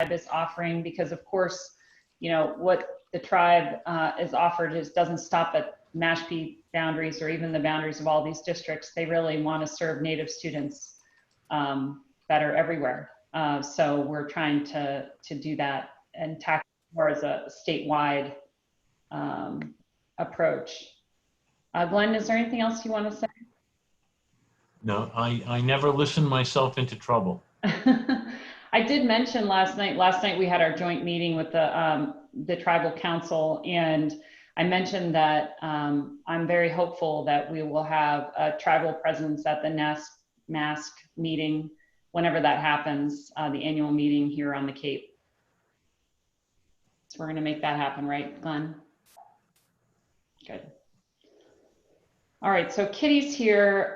is offering, because of course, you know, what the tribe is offered is doesn't stop at Mashpee boundaries or even the boundaries of all these districts. They really want to serve Native students better everywhere. So we're trying to do that and tackle more as a statewide approach. Glenn, is there anything else you want to say? No, I never listen myself into trouble. I did mention last night we had our joint meeting with the tribal council, and I mentioned that I'm very hopeful that we will have a tribal presence at the NASC meeting whenever that happens, the annual meeting here on the Cape. So we're going to make that happen, right, Glenn? Good. All right, so Kitty's here.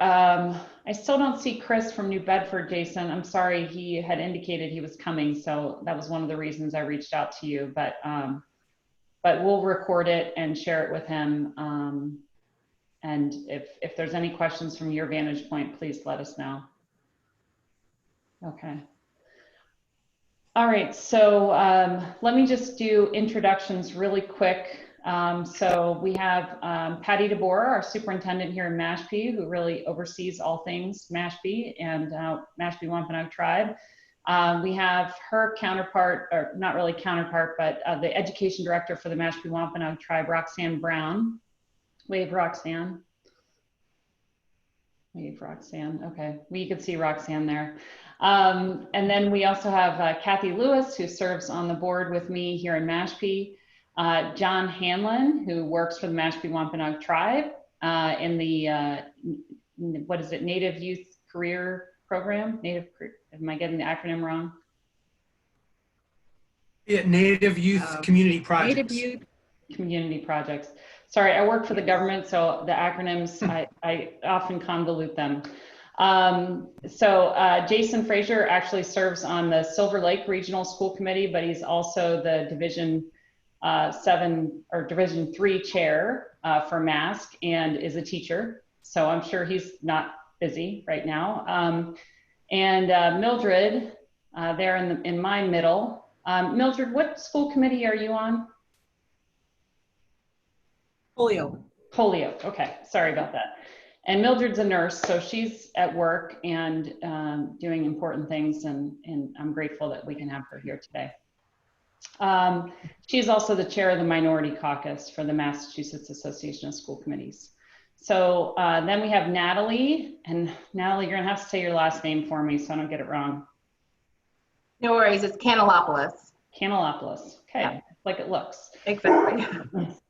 I still don't see Chris from New Bedford, Jason. I'm sorry, he had indicated he was coming, so that was one of the reasons I reached out to you, but we'll record it and share it with him. And if there's any questions from your vantage point, please let us know. Okay. All right, so let me just do introductions really quick. So we have Patty DeBoer, our superintendent here in Mashpee, who really oversees all things Mashpee and Mashpee Wampanoag Tribe. We have her counterpart, or not really counterpart, but the education director for the Mashpee Wampanoag Tribe, Roxanne Brown. Wave, Roxanne. Wave, Roxanne. Okay, well, you can see Roxanne there. And then we also have Kathy Lewis, who serves on the board with me here in Mashpee. John Hanlon, who works for the Mashpee Wampanoag Tribe in the, what is it, Native Youth Career Program? Am I getting the acronym wrong? Yeah, Native Youth Community Projects. Native Youth Community Projects. Sorry, I work for the government, so the acronyms, I often convolute them. Jason Frazier actually serves on the Silver Lake Regional School Committee, but he's also the Division 7 or Division 3 chair for MASC and is a teacher. So I'm sure he's not busy right now. Mildred, there in my middle. Mildred, what school committee are you on? Polio, okay, sorry about that. And Mildred's a nurse, so she's at work and doing important things, and I'm grateful that we can have her here today. She's also the chair of the Minority Caucus for the Massachusetts Association of School Committees. So then we have Natalie, and Natalie, you're gonna have to say your last name for me so I don't get it wrong. No worries, it's Canelopoulos. Canelopoulos, okay, yeah. Like it looks. Exactly.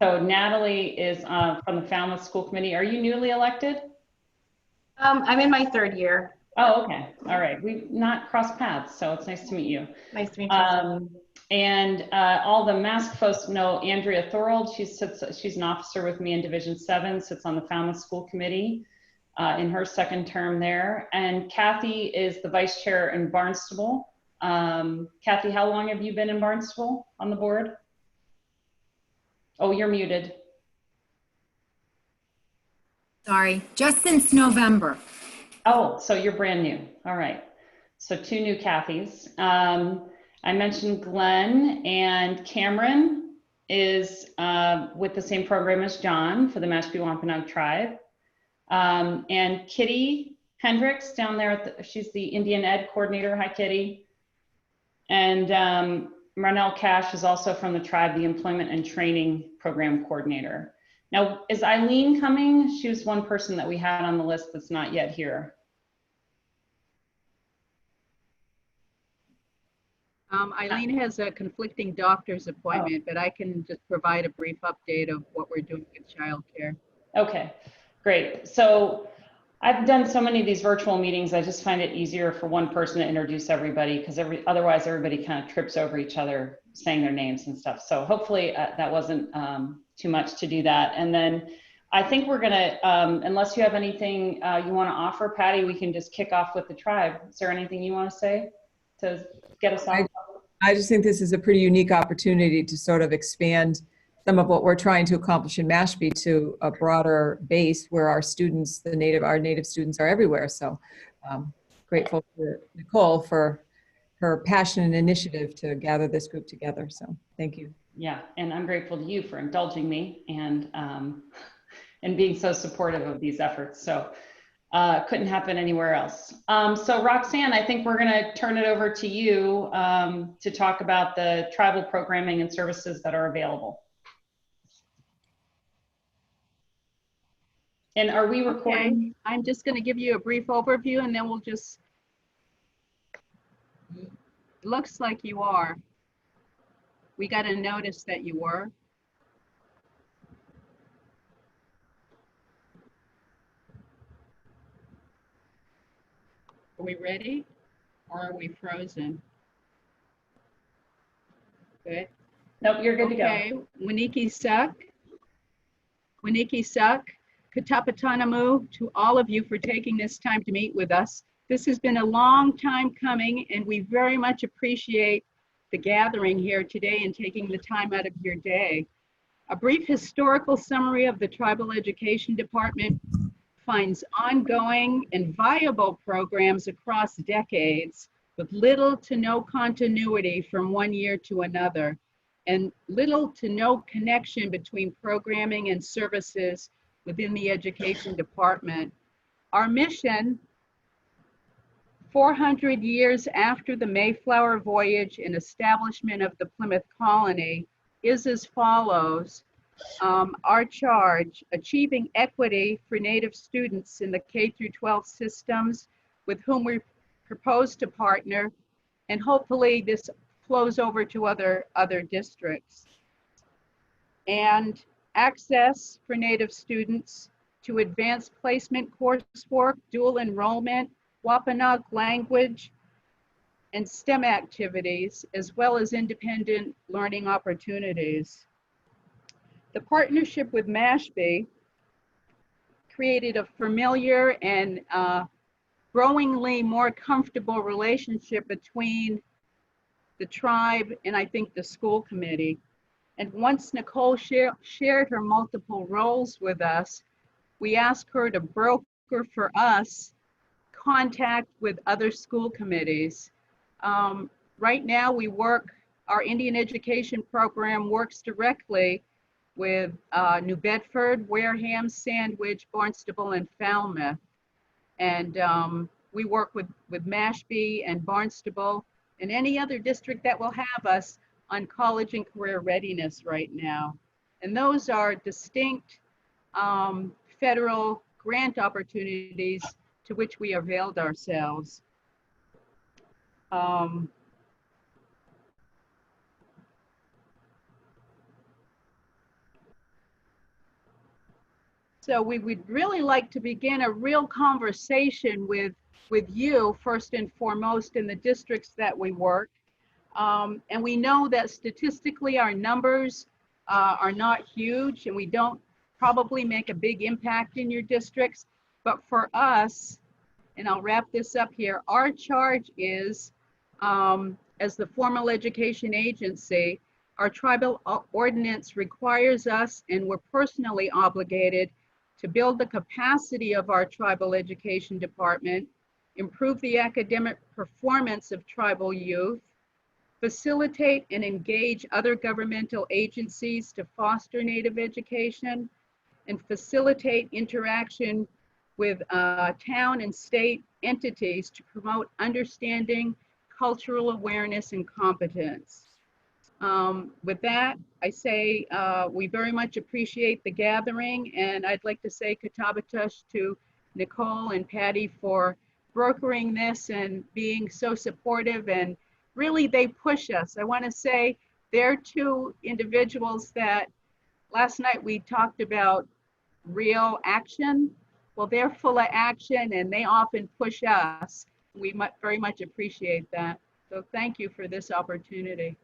So Natalie is from the Falmouth School Committee. Are you newly elected? I'm in my 3rd year. Oh, okay. All right. We've not crossed paths, so it's nice to meet you. Nice to meet you. And all the MASC folks know Andrea Thorold. She's an officer with me in Division 7, sits on the Falmouth School Committee in her 2nd term there. And Kathy is the vice chair in Barnstable. Kathy, how long have you been in Barnstable on the board? Oh, you're muted. Sorry, just since November. Oh, so you're brand new. All right. So 2 new Kathys. I mentioned Glenn, and Cameron is with the same program as John for the Mashpee Wampanoag Tribe. And Kitty Hendricks down there, she's the Indian Ed coordinator. Hi, Kitty. And Marnell Cash is also from the tribe, the Employment and Training Program Coordinator. Now, is Eileen coming? She was one person that we had on the list that's not yet here. Eileen has a conflicting doctor's appointment, but I can just provide a brief update of what we're doing with childcare. Okay, great. So I've done so many of these virtual meetings, I just find it easier for one person to introduce everybody, because otherwise everybody kind of trips over each other saying their names and stuff. So hopefully that wasn't too much to do that. And then I think we're gonna, unless you have anything you wanna offer, Patty, we can just kick off with the tribe. Is there anything you wanna say to get us on? I just think this is a pretty unique opportunity to sort of expand some of what we're trying to accomplish in Mashpee to a broader base where our students, our native students are everywhere. So grateful to Nicole for her passion and initiative to gather this group together. So thank you. Yeah, and I'm grateful to you for indulging me and being so supportive of these efforts. So couldn't happen anywhere else. So Roxanne, I think we're going to turn it over to you to talk about the tribal programming and services that are available. And are we recording? Okay, I'm just going to give you a brief overview and then we'll just, looks like you are. We got a notice that you were. Are we ready or are we frozen? Good. Nope, you're good to go. Okay, Winiki Suk, Katapatanamu, to all of you for taking this time to meet with us. This has been a long time coming and we very much appreciate the gathering here today and taking the time out of your day. A brief historical summary of the Tribal Education Department finds ongoing and viable programs across decades with little to no continuity from one year to another and little to no connection between programming and services within the Education Department. Our mission, 400 years after the Mayflower voyage and establishment of the Plymouth colony, is as follows. Our charge, achieving equity for Native students in the K-12 systems with whom we propose to partner, and hopefully this flows over to other districts. And access for Native students to advanced placement coursework, dual enrollment, Wampanoag language, and STEM activities, as well as independent learning opportunities. The partnership with Mashpee created a familiar and growingly more comfortable relationship between the tribe and I think the school committee. And once Nicole shared her multiple roles with us, we asked her to broker for us contact with other school committees. Right now our Indian education program works directly with New Bedford, Wareham, Sandwich, Barnstable, and Falmouth. And we work with Mashpee and Barnstable and any other district that will have us on college and career readiness right now. And those are distinct federal grant opportunities to which we availed ourselves. So we would really like to begin a real conversation with you first and foremost in the districts that we work. And we know that statistically our numbers are not huge and we don't probably make a big impact in your districts. But for us, and I'll wrap this up here, our charge is, as the formal education agency, our tribal ordinance requires us, and we're personally obligated, to build the capacity of our tribal education department, improve the academic performance of tribal youth, facilitate and engage other governmental agencies to foster Native education, and facilitate interaction with town and state entities to promote understanding, cultural awareness, and competence. With that, I say we very much appreciate the gathering, and I'd like to say Katabatush to Nicole and Patty for brokering this and being so supportive, and really they push us. I want to say they're two individuals that last night we talked about real action. Well, they're full of action and they often push us. We very much appreciate that. So thank you for this opportunity.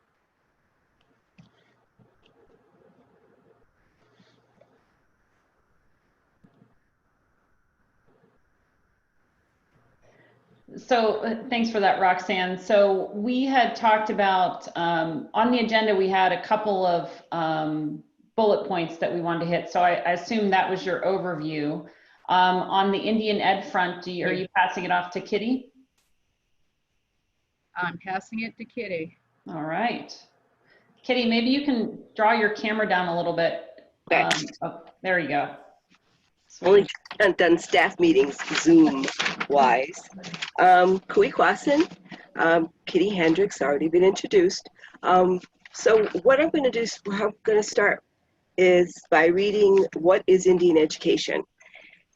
So thanks for that, Roxanne. So we had talked about, on the agenda, we had a couple of bullet points that we wanted to hit. So I assume that was your overview. On the Indian Ed front, are you passing it off to Kitty? I'm passing it to Kitty. All right. Kitty, maybe you can draw your camera down a little bit. Oh, there you go. Only done staff meetings Zoom wise. Kuikwasin, Kitty Hendricks, already been introduced. So what I'm going to do is I'm going to start is by reading What is Indian Education?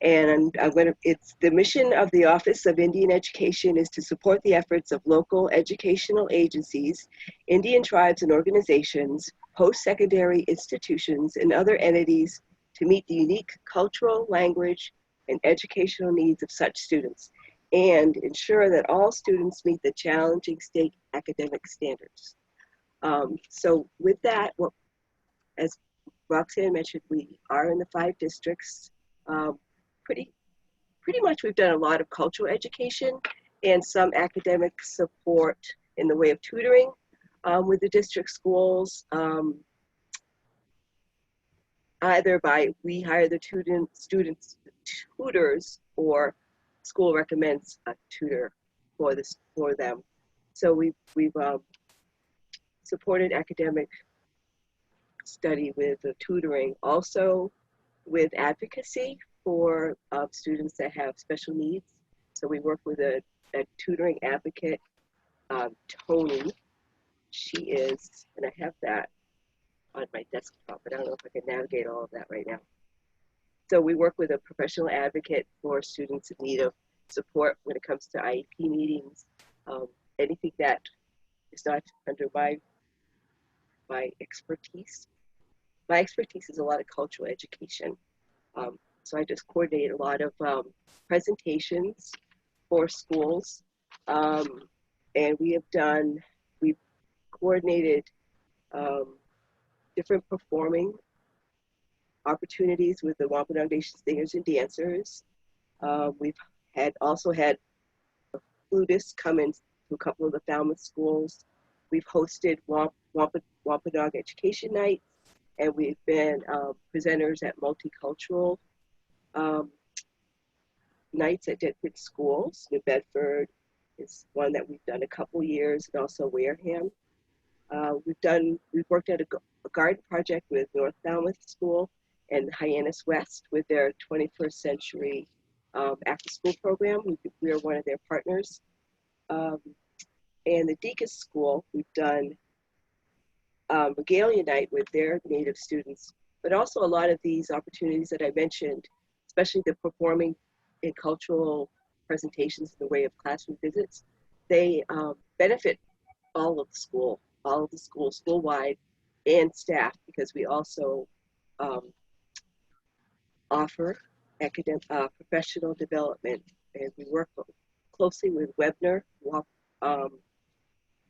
And it's the mission of the Office of Indian Education is to support the efforts of local educational agencies, Indian tribes and organizations, post-secondary institutions, and other entities to meet the unique cultural, language, and educational needs of such students, and ensure that all students meet the challenging state academic standards. So with that, as Roxanne mentioned, we are in the 5 districts. Pretty much we've done a lot of cultural education and some academic support in the way of tutoring with the district schools. Either by we hire the students tutors or school recommends a tutor for them. So we've supported academic study with the tutoring, also with advocacy for students that have special needs. So we work with a tutoring advocate, Tony. She is, and I have that on my desktop, but I don't know if I can navigate all of that right now. So we work with a professional advocate for students in need of support when it comes to IEP meetings, anything that is not under my expertise. My expertise is a lot of cultural education. So I just coordinate a lot of presentations for schools. And we've coordinated different performing opportunities with the Wampanoag Nation Singers and Dancers. We've also had flutists come in to a couple of the Falmouth schools. We've hosted Wampanoag Education Nights, and we've been presenters at multicultural nights at different schools. New Bedford is one that we've done a couple years, and also Wareham. We've worked at a garden project with North Falmouth School and Hyannis West with their 21st century after school program. We are one of their partners. And the Deacon's School, we've done Regalia Night with their Native students, but also a lot of these opportunities that I mentioned, especially the performing and cultural presentations in the way of classroom visits, they benefit all of the schools school-wide and staff, because we also offer academic professional development, and we work closely with Webner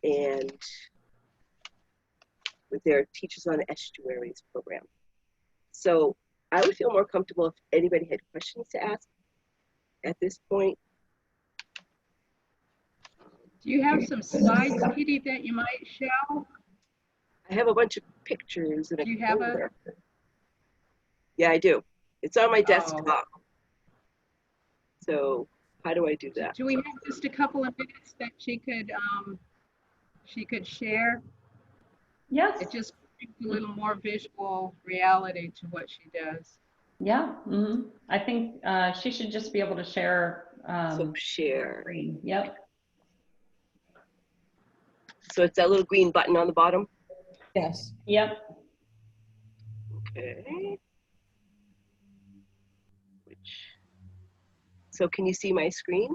and with their Teachers on the Estuaries program. So I would feel more comfortable if anybody had questions to ask at this point. Do you have some slides, Kitty, that you might show? I have a bunch of pictures. Do you have a? Yeah, I do. It's on my desktop. So how do I do that? Do we have just a couple of minutes that she could share? Yes. It just brings a little more visual reality to what she does. Yeah. Mm-hmm. I think she should just be able to share. So share. Screen. Yep. So it's that little green button on the bottom? Yes. Yep. Okay. So can you see my screen?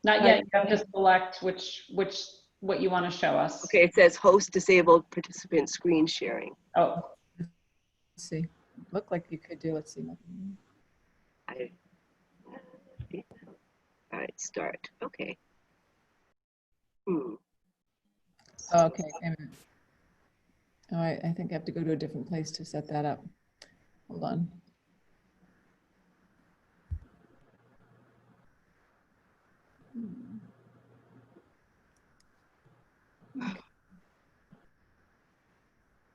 Not yet. You have to select what you want to show us. Okay, it says host disabled participant screen sharing. Oh. Let's see. Look like you could do. Let's see. All right, start. Okay. Okay. All right. I think I have to go to a different place to set that up. Hold on.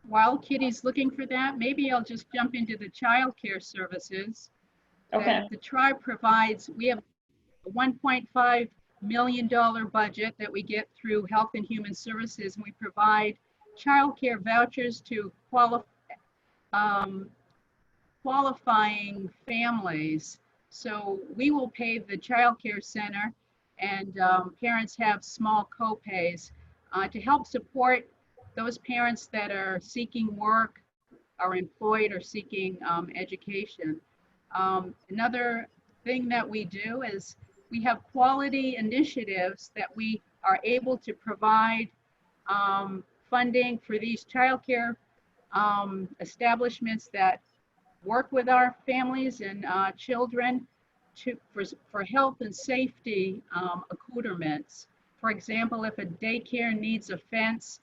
While Kitty's looking for that, maybe I'll just jump into the childcare services. Okay. That the tribe provides. We have a 1.5 million budget that we get through Health and Human Services, and we provide childcare vouchers to qualifying families. So we will pay the childcare center, and parents have small co-pays to help support those parents that are seeking work, are employed, or seeking education. Another thing that we do is we have quality initiatives that we are able to provide funding for these childcare establishments that work with our families and children for health and safety accoutrements. For example, if a daycare needs a fence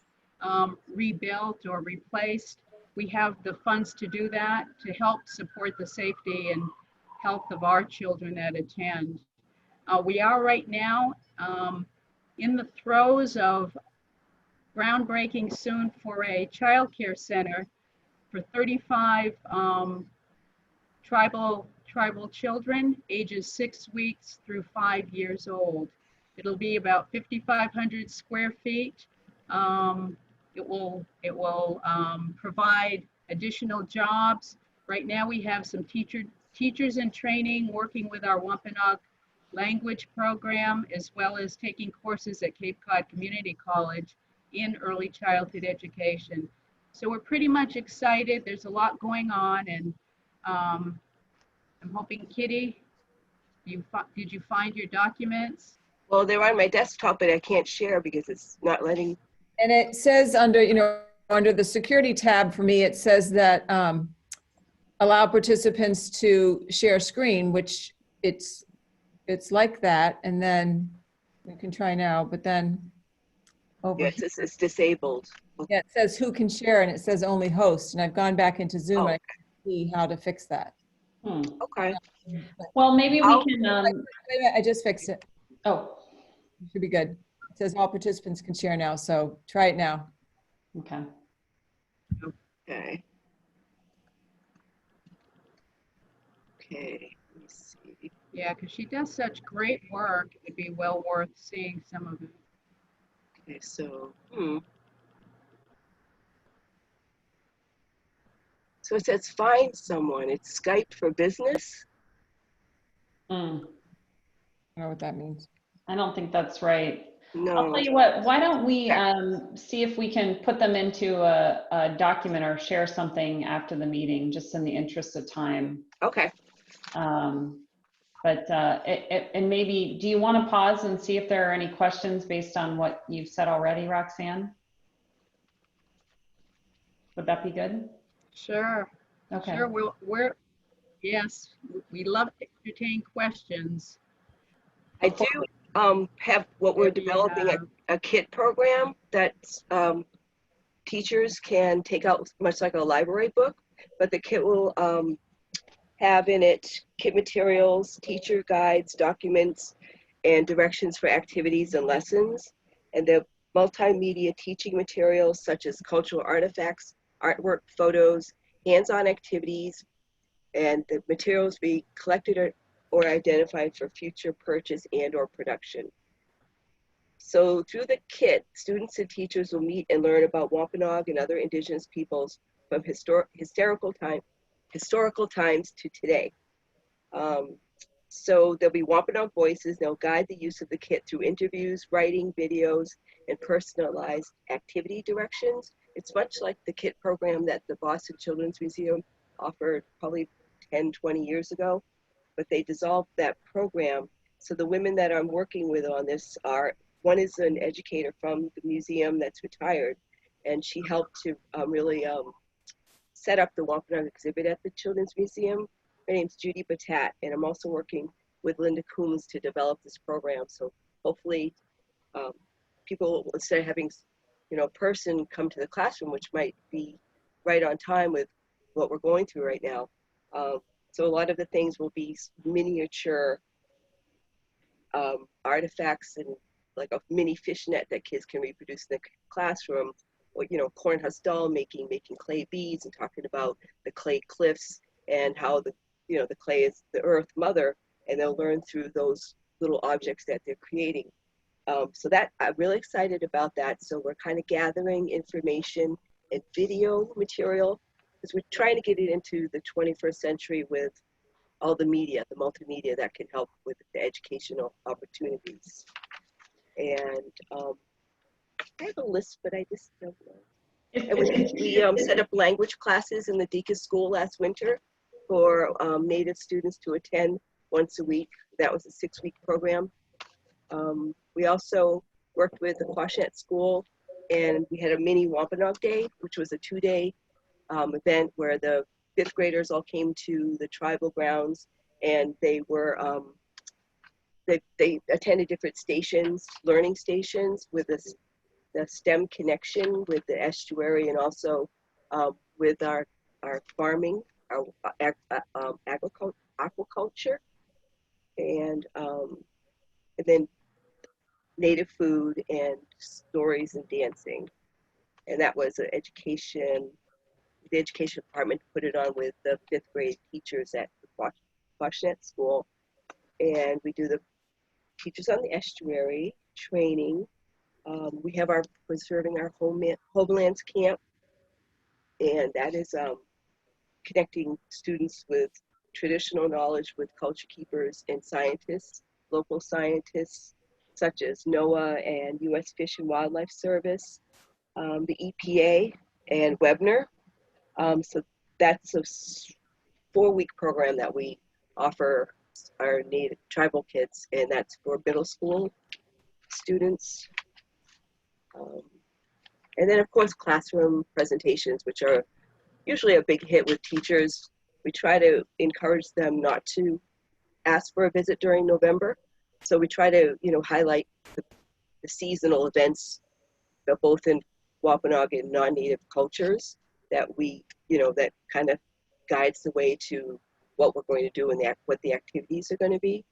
rebuilt or replaced, we have the funds to do that, to help support the safety and health of our children that attend. We are right now in the throes of groundbreaking soon for a childcare center for 35 tribal children ages 6 weeks through 5 years old. It'll be about 5,500 square feet. It will provide additional jobs. Right now we have some teachers in training working with our Wampanoag language program, as well as taking courses at Cape Cod Community College in early childhood education. So we're pretty much excited. There's a lot going on, and I'm hoping, Kitty, did you find your documents? Well, they're on my desktop, but I can't share because it's not letting. And it says under, under the security tab for me, it says that allow participants to share screen, which it's like that. And then we can try now, but then over Yes, it's disabled. yeah, it says who can share, and it says only host. And I've gone back into Zoom Oh, and I can see how to fix that. Okay. Well, maybe we can, Wait a minute, I just fixed it. oh, It should be good. It says all participants can share now, so try it now. okay. Okay. Okay. Let me see. Yeah, because she does such great work. It'd be well worth seeing some of it. Okay. So. So it says find someone. It's Skype for business. Mm, I don't know what that means. I don't think that's right. No. I'll tell you what, why don't we see if we can put them into a document or share something after the meeting, just in the interest of time. Okay. And maybe, do you want to pause and see if there are any questions based on what you've said already, Roxanne? Would that be good? Sure. Okay. Sure. Yes, we love to entertain questions. I do have what we're developing a kit program that teachers can take out, much like a library book, but the kit will have in it kit materials, teacher guides, documents, and directions for activities and lessons. And the multimedia teaching materials such as cultural artifacts, artwork, photos, hands-on activities, and the materials be collected or identified for future purchase and or production. So through the kit, students and teachers will meet and learn about Wampanoag and other Indigenous peoples from historical times to today. So there'll be Wampanoag voices. They'll guide the use of the kit through interviews, writing, videos, and personalized activity directions. It's much like the kit program that the Boston Children's Museum offered probably 10, 20 years ago, but they dissolved that program. So the women that I'm working with on this one is an educator from the museum that's retired, and she helped to really set up the Wampanoag exhibit at the Children's Museum. Her name's Judy Batat, and I'm also working with Linda Coombs to develop this program. So hopefully people, instead of having a person come to the classroom, which might be right on time with what we're going through right now. So a lot of the things will be miniature artifacts, and like a mini fishnet that kids can reproduce in the classroom, or corn husk doll making clay beads, and talking about the clay cliffs and how the clay is the earth mother, and they'll learn through those little objects that they're creating. So that I'm really excited about that. So we're kind of gathering information and video material because we're trying to get it into the 21st century with all the media, the multimedia that can help with the educational opportunities. And I have a list, but I just don't know. And we set up language classes in the Deacon's School last winter for Native students to attend once a week. That was a 6-week program. We also worked with the Quashnet School, and we had a mini Wampanoag Day, which was a 2-day event where the 5th graders all came to the tribal grounds, and they were they attended different stations, learning stations with the STEM connection with the estuary, and also with our farming, our aquaculture, and then Native food and stories and dancing. And that was an education, the education department put it on with the 5th grade teachers at the Quashnet School. And we do the Teachers on the Estuary training. We have our Preserving Our Homelands camp, and that is connecting students with traditional knowledge with culture keepers and scientists, local scientists, such as NOAA and U.S. Fish and Wildlife Service, the EPA, and Webner. So that's a 4-week program that we offer our Native tribal kids, and that's for middle school students. And then, of course, classroom presentations, which are usually a big hit with teachers. We try to encourage them not to ask for a visit during November. So we try to, highlight the seasonal events, both in Wampanoag and non-Native cultures that we, that kind of guides the way to what we're going to do and what the activities are going to be.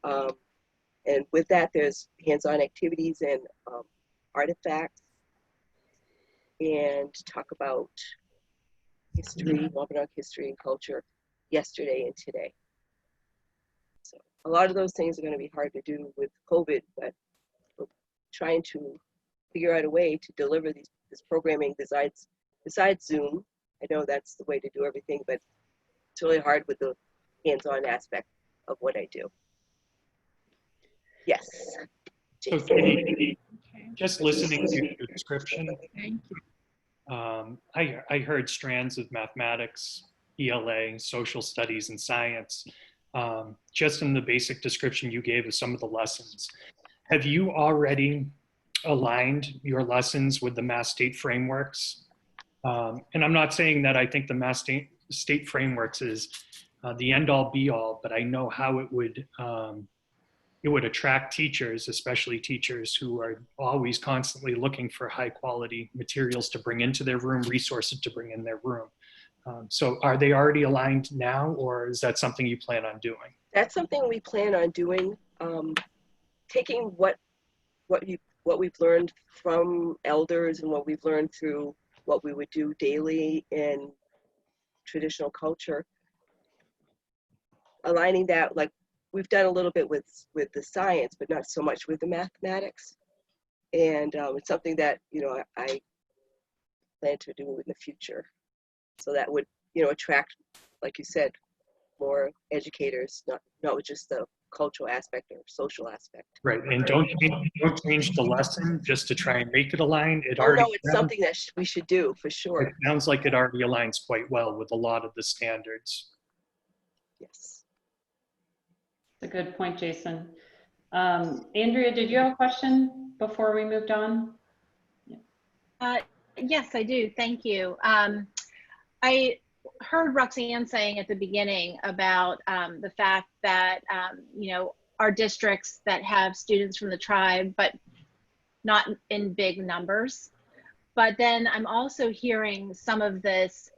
And with that, there's hands-on activities and artifacts, and talk about history, Wampanoag history and culture, yesterday and today. So a lot of those things are going to be hard to do with COVID, but we're trying to figure out a way to deliver this programming besides Zoom. I know that's the way to do everything, but it's really hard with the hands-on aspect of what I do. Yes. So Katie, just listening to your description, Thank you. I heard strands of mathematics, ELA, social studies, and science. Just in the basic description you gave of some of the lessons. Have you already aligned your lessons with the Mass State frameworks? And I'm not saying that I think the Mass State frameworks is the end-all be-all, but I know how it would attract teachers, especially teachers who are always constantly looking for high quality materials to bring into their room, resources to bring in their room. So are they already aligned now, or is that something you plan on doing? That's something we plan on doing, taking what we've learned from elders and what we've learned through what we would do daily in traditional culture, aligning that, like we've done a little bit with the science, but not so much with the mathematics. And it's something that, I plan to do in the future. So that would, attract, like you said, more educators, not with just the cultural aspect or social aspect. Right, and don't change the lesson just to try and make it align. It's something that we should do for sure. It sounds like it already aligns quite well with a lot of the standards. Yes. That's a good point, Jason. Andrea, did you have a question before we moved on? Yes, I do. Thank you. I heard Roxanne saying at the beginning about the fact that, our districts that have students from the tribe, but not in big numbers. But then I'm also hearing some of this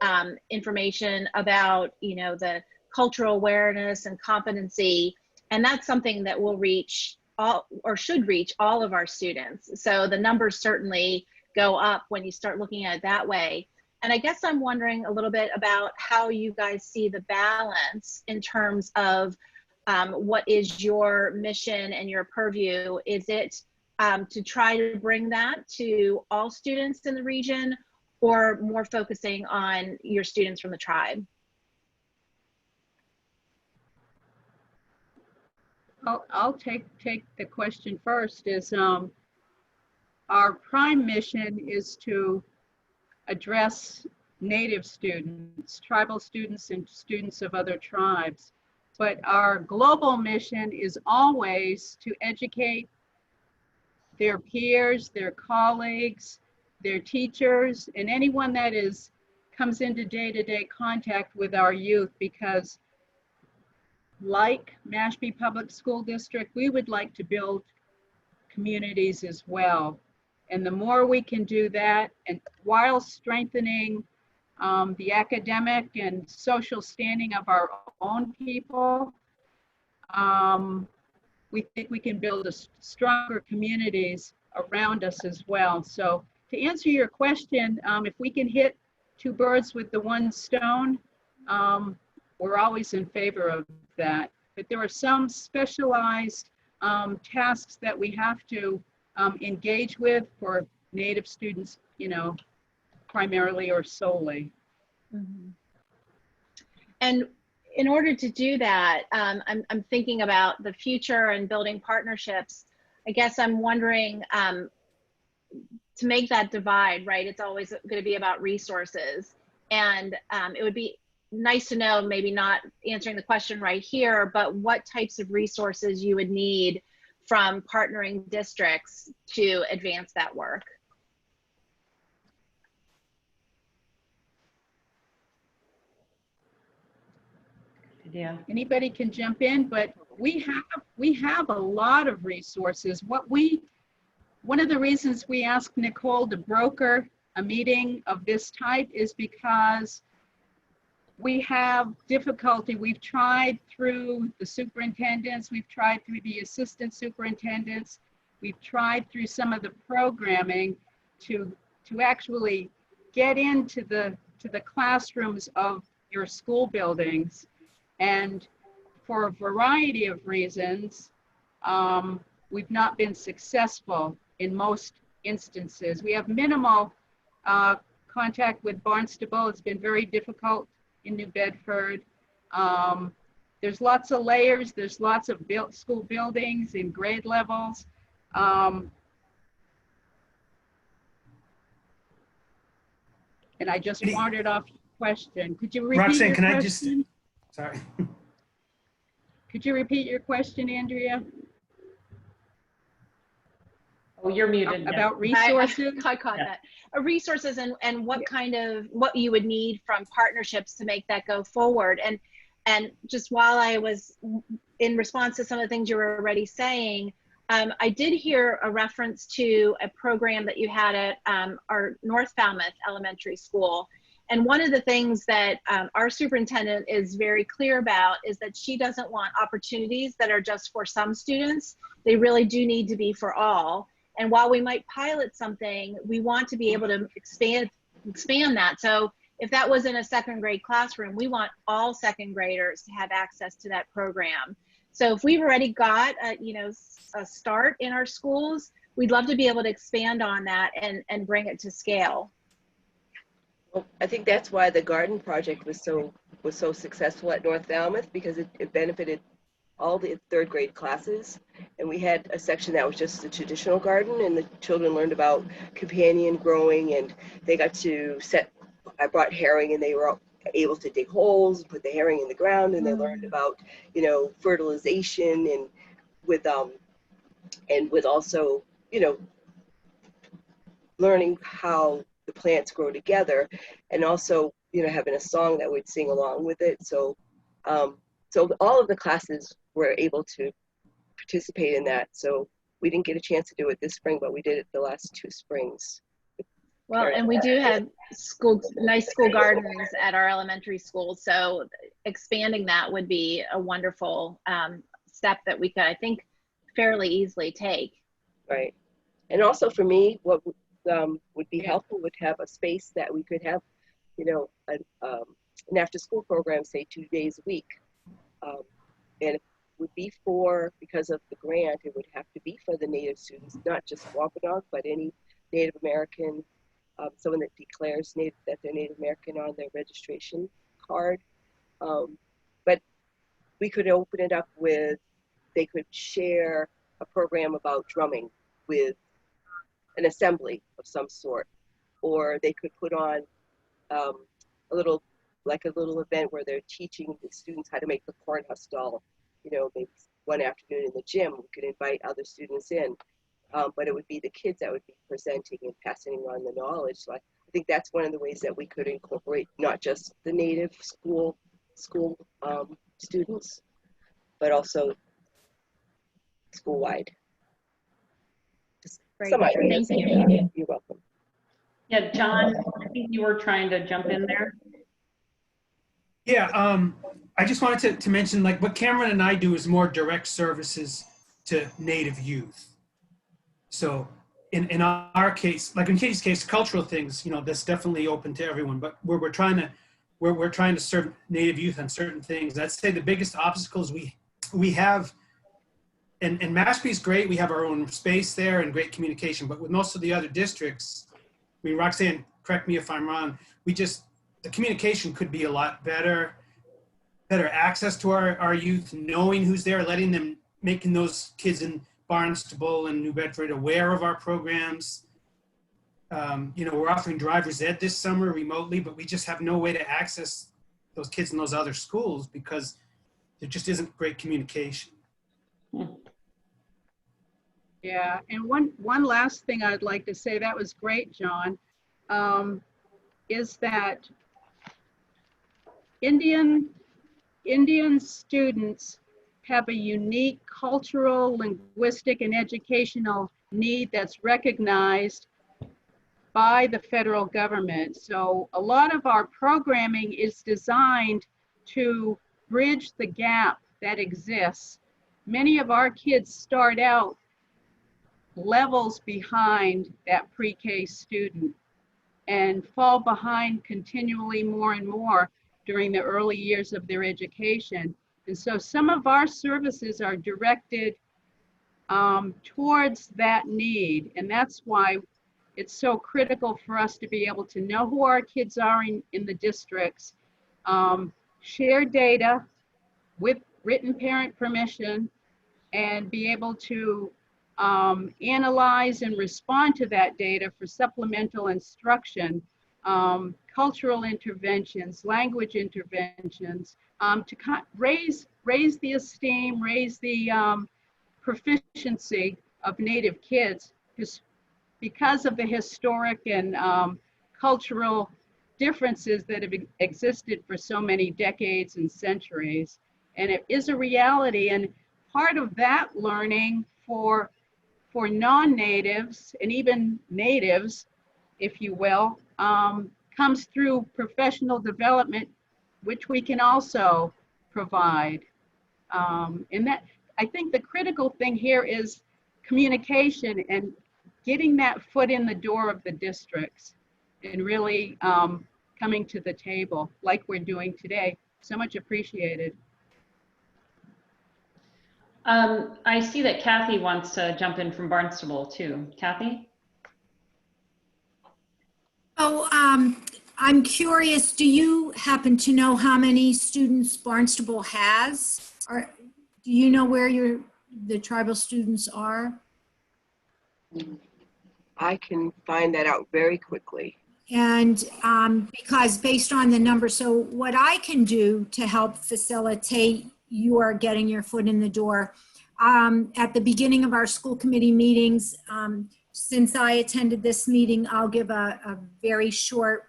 information about, the cultural awareness and competency, and that's something that will reach all, or should reach all of our students. So the numbers certainly go up when you start looking at it that way. And I guess I'm wondering a little bit about how you guys see the balance in terms of what is your mission and your purview? Is it to try to bring that to all students in the region, or more focusing on your students from the tribe? I'll take the question first. Is our prime mission is to address Native students, tribal students, and students of other tribes. But our global mission is always to educate their peers, their colleagues, their teachers, and anyone that comes into day-to-day contact with our youth, because like Mashpee Public School District, we would like to build communities as well. And the more we can do that, and while strengthening the academic and social standing of our own people, we think we can build stronger communities around us as well. So to answer your question, if we can hit two birds with the one stone, we're always in favor of that. But there are some specialized tasks that we have to engage with for Native students, you know, primarily or solely. Mm-hmm. And in order to do that, I'm thinking about the future and building partnerships. I guess I'm wondering, to make that divide, right? It's always going to be about resources. And it would be nice to know, maybe not answering the question right here, but what types of resources you would need from partnering districts to advance that work. Yeah. Anybody can jump in, but we have a lot of resources. One of the reasons we asked Nicole to broker a meeting of this type is because we have difficulty. We've tried through the superintendents, we've tried through the assistant superintendents, we've tried through some of the programming to actually get into the classrooms of your school buildings. And for a variety of reasons, we've not been successful in most instances. We have minimal contact with Barnstable. It's been very difficult in New Bedford. There's lots of layers. There's lots of school buildings and grade levels. And I just wandered off your question. Could you repeat Roxanne, your can question? Sorry. Could you repeat your question, Andrea? Oh, you're muted. About resources? I caught that. Resources and what kind of, what you would need from partnerships to make that go forward. And just while I was in response to some of the things you were already saying, I did hear a reference to a program that you had at our North Falmouth Elementary School. And one of the things that our superintendent is very clear about is that she doesn't want opportunities that are just for some students. They really do need to be for all. And while we might pilot something, we want to be able to expand that. So if that was in a second grade classroom, we want all second graders to have access to that program. So if we've already got a start in our schools, we'd love to be able to expand on that and bring it to scale. Well, I think that's why the garden project was so successful at North Falmouth, because it benefited all the third grade classes. And we had a section that was just the traditional garden, and the children learned about companion growing, and they got to I brought herring, and they were able to dig holes, put the herring in the ground, and they learned about, fertilization and with also, learning how the plants grow together, and also, having a song that would sing along with it. So, so all of the classes were able to participate in that. So we didn't get a chance to do it this spring, but we did it the last 2 springs. Well, and we do have nice school gardens at our elementary schools. So expanding that would be a wonderful step that we could, I think, fairly easily take. Right. And also for me, what would be helpful would have a space that we could have, an after school program, say 2 days a week. And would be because of the grant, it would have to be for the Native students, not just Wampanoag, but any Native American, someone that declares that they're Native American on their registration card. But we could open it up they could share a program about drumming with an assembly of some sort, or they could put on a little event where they're teaching the students how to make the corn husk doll. Maybe one afternoon in the gym, we could invite other students in, but it would be the kids that would be presenting and passing on the knowledge. So I think that's one of the ways that we could incorporate not just the Native school students, but also school-wide. Great. Some ideas. Thank you. You're welcome. Yeah, John, I think you were trying to jump in there. Yeah, I just wanted to mention, like, what Cameron and I do is more direct services to Native youth. So in our case, like in Katie's case, cultural things, that's definitely open to everyone, but we're trying to serve Native youth on certain things. I'd say the biggest obstacles we have, and Mashpee's great, we have our own space there and great communication, but with most of the other districts, I mean, Roxanne, correct me if I'm wrong, the communication could be a lot better access to our youth, knowing who's there, making those kids in Barnstable and New Bedford aware of our programs. We're offering driver's ed this summer remotely, but we just have no way to access those kids in those other schools because there just isn't great communication. Yeah, and one last thing I'd like to say, that was great, John, is that Indian students have a unique cultural, linguistic, and educational need that's recognized by the federal government. So a lot of our programming is designed to bridge the gap that exists. Many of our kids start out levels behind that pre-K student and fall behind continually more and more during the early years of their education. And so some of our services are directed towards that need. And that's why it's so critical for us to be able to know who our kids are in the districts, share data with written parent permission, and be able to analyze and respond to that data for supplemental instruction, cultural interventions, language interventions, to raise the esteem, raise the proficiency of Native kids, because of the historic and cultural differences that have existed for so many decades and centuries. And it is a reality, and part of that learning for non-natives and even natives, if you will, comes through professional development, which we can also provide. And that, I think the critical thing here is communication and getting that foot in the door of the districts and really coming to the table like we're doing today. So much appreciated. I see that Kathy wants to jump in from Barnstable too. Kathy? Oh, I'm curious, do you happen to know how many students Barnstable has? Or do you know where the tribal students are? I can find that out very quickly. And because based on the numbers, so what I can do to help facilitate your getting your foot in the door, at the beginning of our school committee meetings, since I attended this meeting, I'll give a very short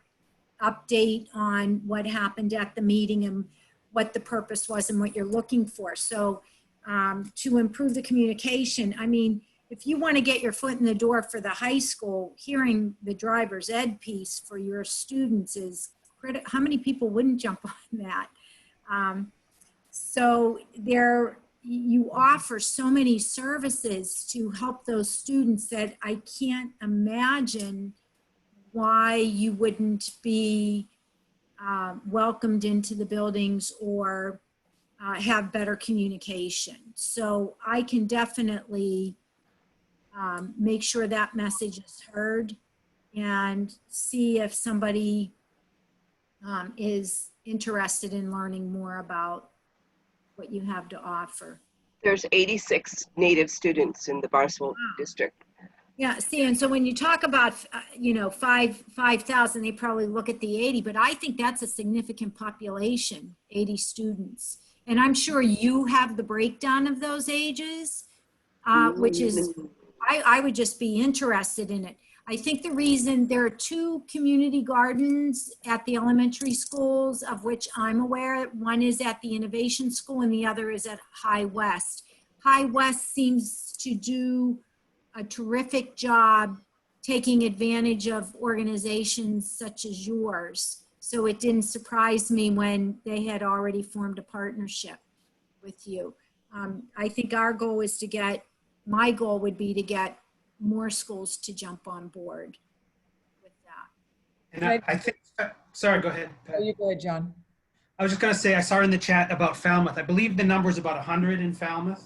update on what happened at the meeting and what the purpose was and what you're looking for. So to improve the communication, I mean, if you want to get your foot in the door for the high school, hearing the driver's ed piece for your students is critical. How many people wouldn't jump on that? So you offer so many services to help those students that I can't imagine why you wouldn't be welcomed into the buildings or have better communication. So I can definitely make sure that message is heard and see if somebody is interested in learning more about what you have to offer. There's 86 Native students in the Barnstable district. Yeah, see, and so when you talk about, 5,000, they probably look at the 80, but I think that's a significant population, 80 students. And I'm sure you have the breakdown of those ages, which is, I would just be interested in it. I think the reason there are 2 community gardens at the elementary schools of which I'm aware. One is at the Innovation School and the other is at High West. High West seems to do a terrific job taking advantage of organizations such as yours. So it didn't surprise me when they had already formed a partnership with you. I think our goal is to get, my goal would be to get more schools to jump on board with that. And I think, sorry, go ahead, Pat. Oh, you go ahead, John. I was just gonna say, I saw in the chat about Falmouth. I believe the number is about 100 in Falmouth.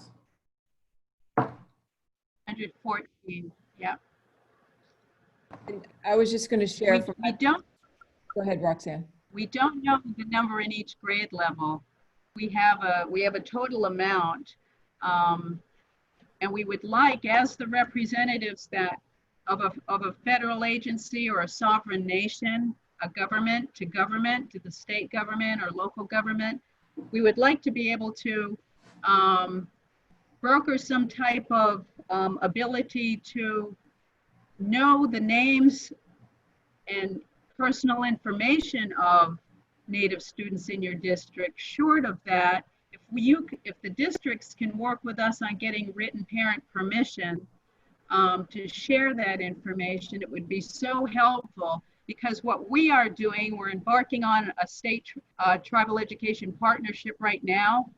114, yeah. And I was just going to share. We don't Go ahead, Roxanne. We don't know the number in each grade level. We have a total amount, and we would like, as the representatives of a federal agency or a sovereign nation, a government, to the state government or local government, we would like to be able to broker some type of ability to know the names and personal information of Native students in your district. Short of that, if the districts can work with us on getting written parent permission to share that information, it would be so helpful, because what we are doing, we're embarking on a state tribal education partnership right now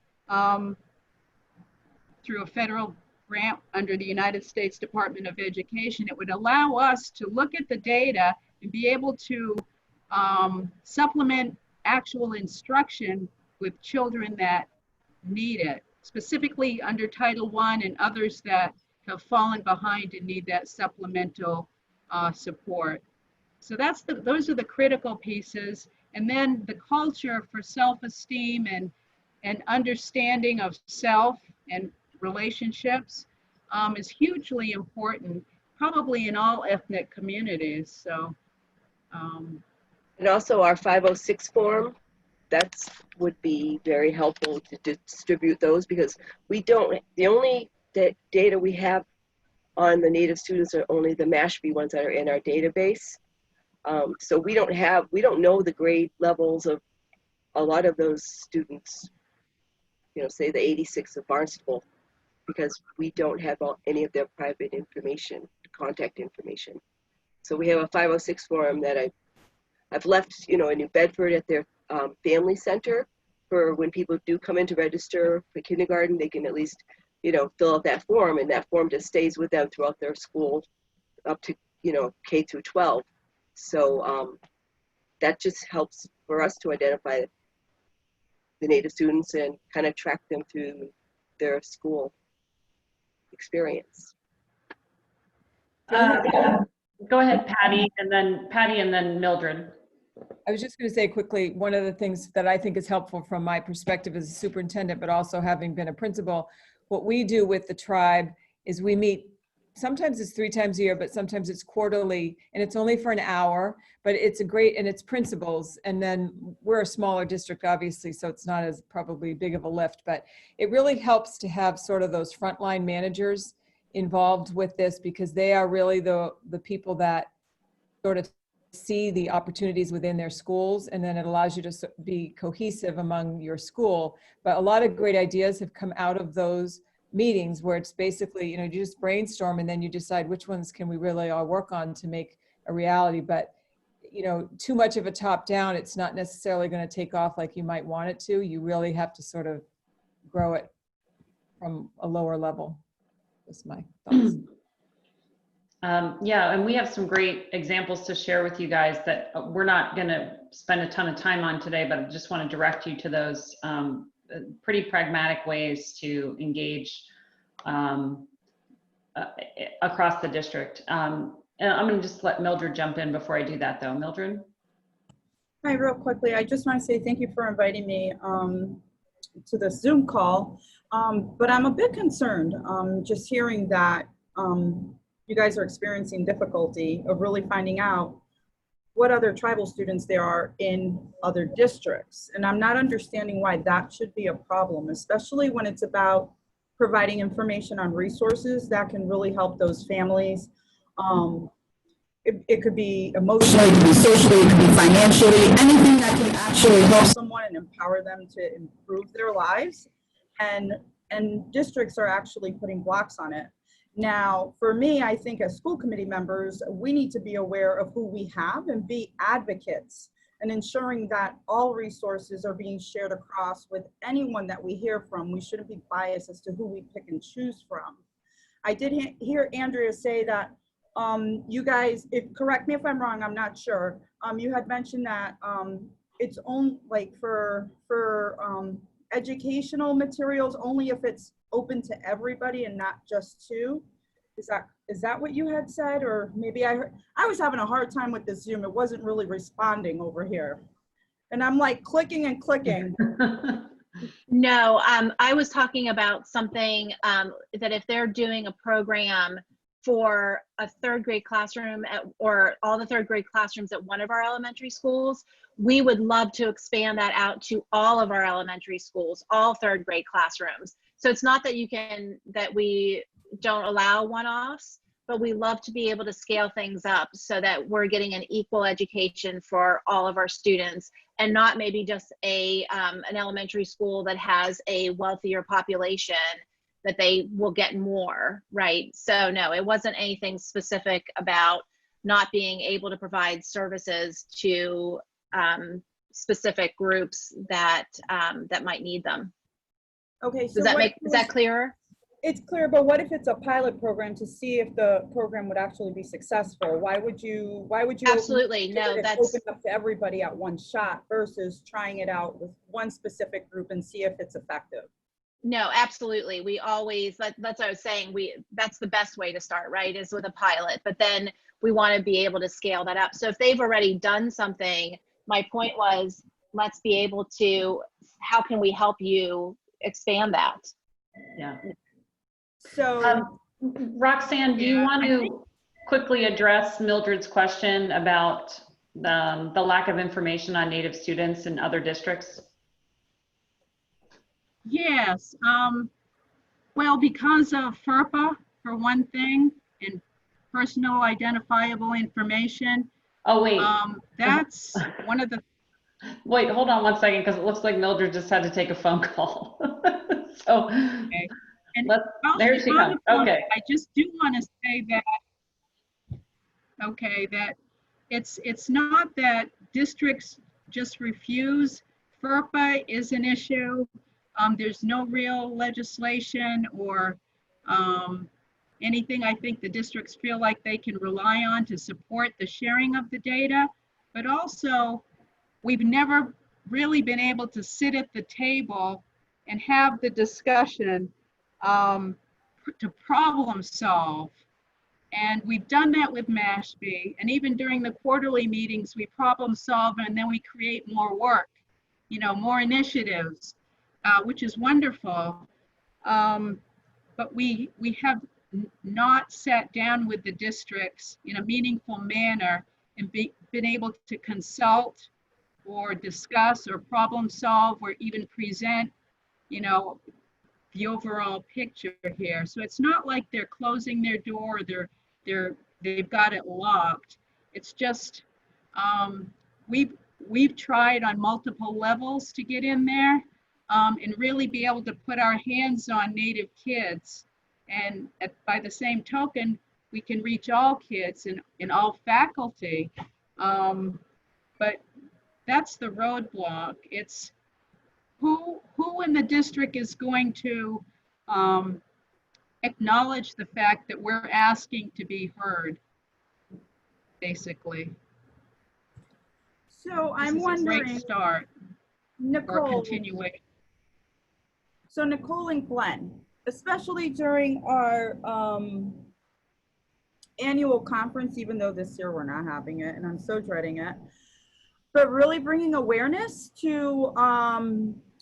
through a federal grant under the United States Department of Education. It would allow us to look at the data and be able to supplement actual instruction with children that need it, specifically under Title I and others that have fallen behind and need that supplemental support. So those are the critical pieces. And then the culture for self-esteem and understanding of self and relationships is hugely important, probably in all ethnic communities. So, And also our 506 form, would be very helpful to distribute those, because the only data we have on the Native students are only the Mashpee ones that are in our database. So we don't know the grade levels of a lot of those students, say the 86 of Barnstable, because we don't have any of their private information, contact information. So we have a 506 form that I've left, in New Bedford at their family center, for when people do come in to register for kindergarten, they can at least, fill out that form, and that form just stays with them throughout their school up to, K through 12. So that just helps for us to identify the Native students and kind of track them through their school experience. Go ahead, Patty, and then Mildred. I was just going to say quickly, one of the things that I think is helpful from my perspective as a superintendent, but also having been a principal, what we do with the tribe is we meet, sometimes it's 3 times a year, but sometimes it's quarterly, and it's only for an hour, but it's and it's principals. And then we're a smaller district, obviously, so it's not as probably big of a lift, but it really helps to have sort of those frontline managers involved with this, because they are really the people that sort of see the opportunities within their schools, and then it allows you to be cohesive among your school. But a lot of great ideas have come out of those meetings, where it's basically, you just brainstorm and then you decide which ones can we really all work on to make a reality. But, too much of a top down, it's not necessarily going to take off like you might want it to. You really have to sort of grow it from a lower level. That's my thoughts. Yeah, and we have some great examples to share with you guys that we're not going to spend a ton of time on today, but I just want to direct you to those pretty pragmatic ways to engage across the district. And I'm going to just let Mildred jump in before I do that, though. Mildred? Hi, real quickly, I just want to say thank you for inviting me to the Zoom call. But I'm a bit concerned just hearing that you guys are experiencing difficulty of really finding out what other tribal students there are in other districts. And I'm not understanding why that should be a problem, especially when it's about providing information on resources that can really help those families. It could be emotionally, it could be socially, it could be financially, anything that can actually help someone and empower them to improve their lives. And districts are actually putting blocks on it. Now, for me, I think as school committee members, we need to be aware of who we have and be advocates and ensuring that all resources are being shared across with anyone that we hear from. We shouldn't be biased as to who we pick and choose from. I did hear Andrea say that you guys, correct me if I'm wrong, I'm not sure. You had mentioned that it's only like for educational materials, only if it's open to everybody and not just to. Is that what you had said? Or maybe I was having a hard time with this Zoom. It wasn't really responding over here. And I'm like clicking and clicking. No, I was talking about something that if they're doing a program for a third grade classroom or all the third grade classrooms at one of our elementary schools, we would love to expand that out to all of our elementary schools, all third grade classrooms. So it's not that that we don't allow one-offs, but we love to be able to scale things up so that we're getting an equal education for all of our students, and not maybe just an elementary school that has a wealthier population that they will get more, right? So no, it wasn't anything specific about not being able to provide services to specific groups that might need them. Okay, so is that clearer? It's clear, but what if it's a pilot program to see if the program would actually be successful? Why would you Absolutely, no, that's open up to everybody at one shot versus trying it out with one specific group and see if it's effective? No, absolutely. We always, that's what I was saying, that's the best way to start, right, is with a pilot, but then we want to be able to scale that up. So if they've already done something, my point was, let's be able to, how can we help you expand that? Yeah. So Roxanne, do you want to quickly address Mildred's question about the lack of information on Native students in other districts? Yes, well, because of FERPA, for one thing, and personal identifiable information. Oh, wait. That's one of the... Wait, hold on one second, because it looks like Mildred just had to take a phone call. So, okay. And there she comes. Okay. I just do want to say that, okay, that it's not that districts just refuse. FERPA is an issue. There's no real legislation or anything I think the districts feel like they can rely on to support the sharing of the data. But also, we've never really been able to sit at the table and have the discussion to problem solve. And we've done that with Mashpee. And even during the quarterly meetings, we problem solve and then we create more work, more initiatives. Which is wonderful, but we have not sat down with the districts in a meaningful manner and been able to consult or discuss or problem solve or even present, the overall picture here. So it's not like they're closing their door, they've got it locked. It's just we've tried on multiple levels to get in there. And really be able to put our hands on Native kids. And by the same token, we can reach all kids and all faculty. But that's the roadblock. It's who in the district is going to acknowledge the fact that we're asking to be heard, basically. So I'm wondering, Great start. Nicole, or continuation. So Nicole and Glenn, especially during our annual conference, even though this year we're not having it and I'm so dreading it, but really bringing awareness to,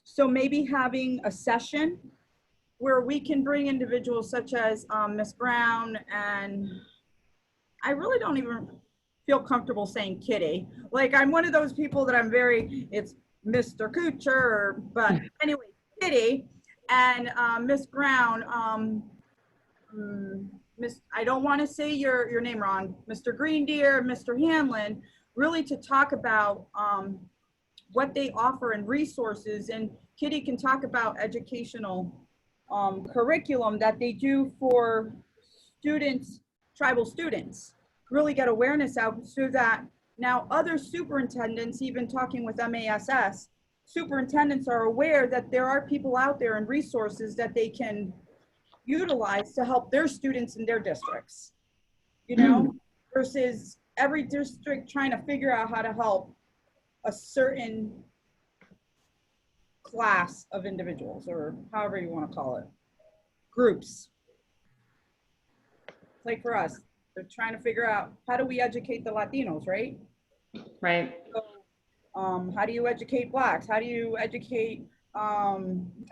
so maybe having a session where we can bring individuals such as Ms. Brown, and I really don't even feel comfortable saying Kitty. Like, I'm one of those people that I'm very, it's Mr. Kuchar, but anyway, Kitty and Ms. Brown, I don't want to say your name wrong, Mr. Greendeer, Mr. Hanlon, really to talk about what they offer and resources. And Kitty can talk about educational curriculum that they do for students, tribal students, really get awareness out so that now other superintendents, even talking with MASS, superintendents are aware that there are people out there and resources that they can utilize to help their students in their districts, you know, versus every district trying to figure out how to help a certain class of individuals, or however you want to call it, groups. Like for us, they're trying to figure out, how do we educate the Latinos, right? Right. So, how do you educate Blacks? How do you educate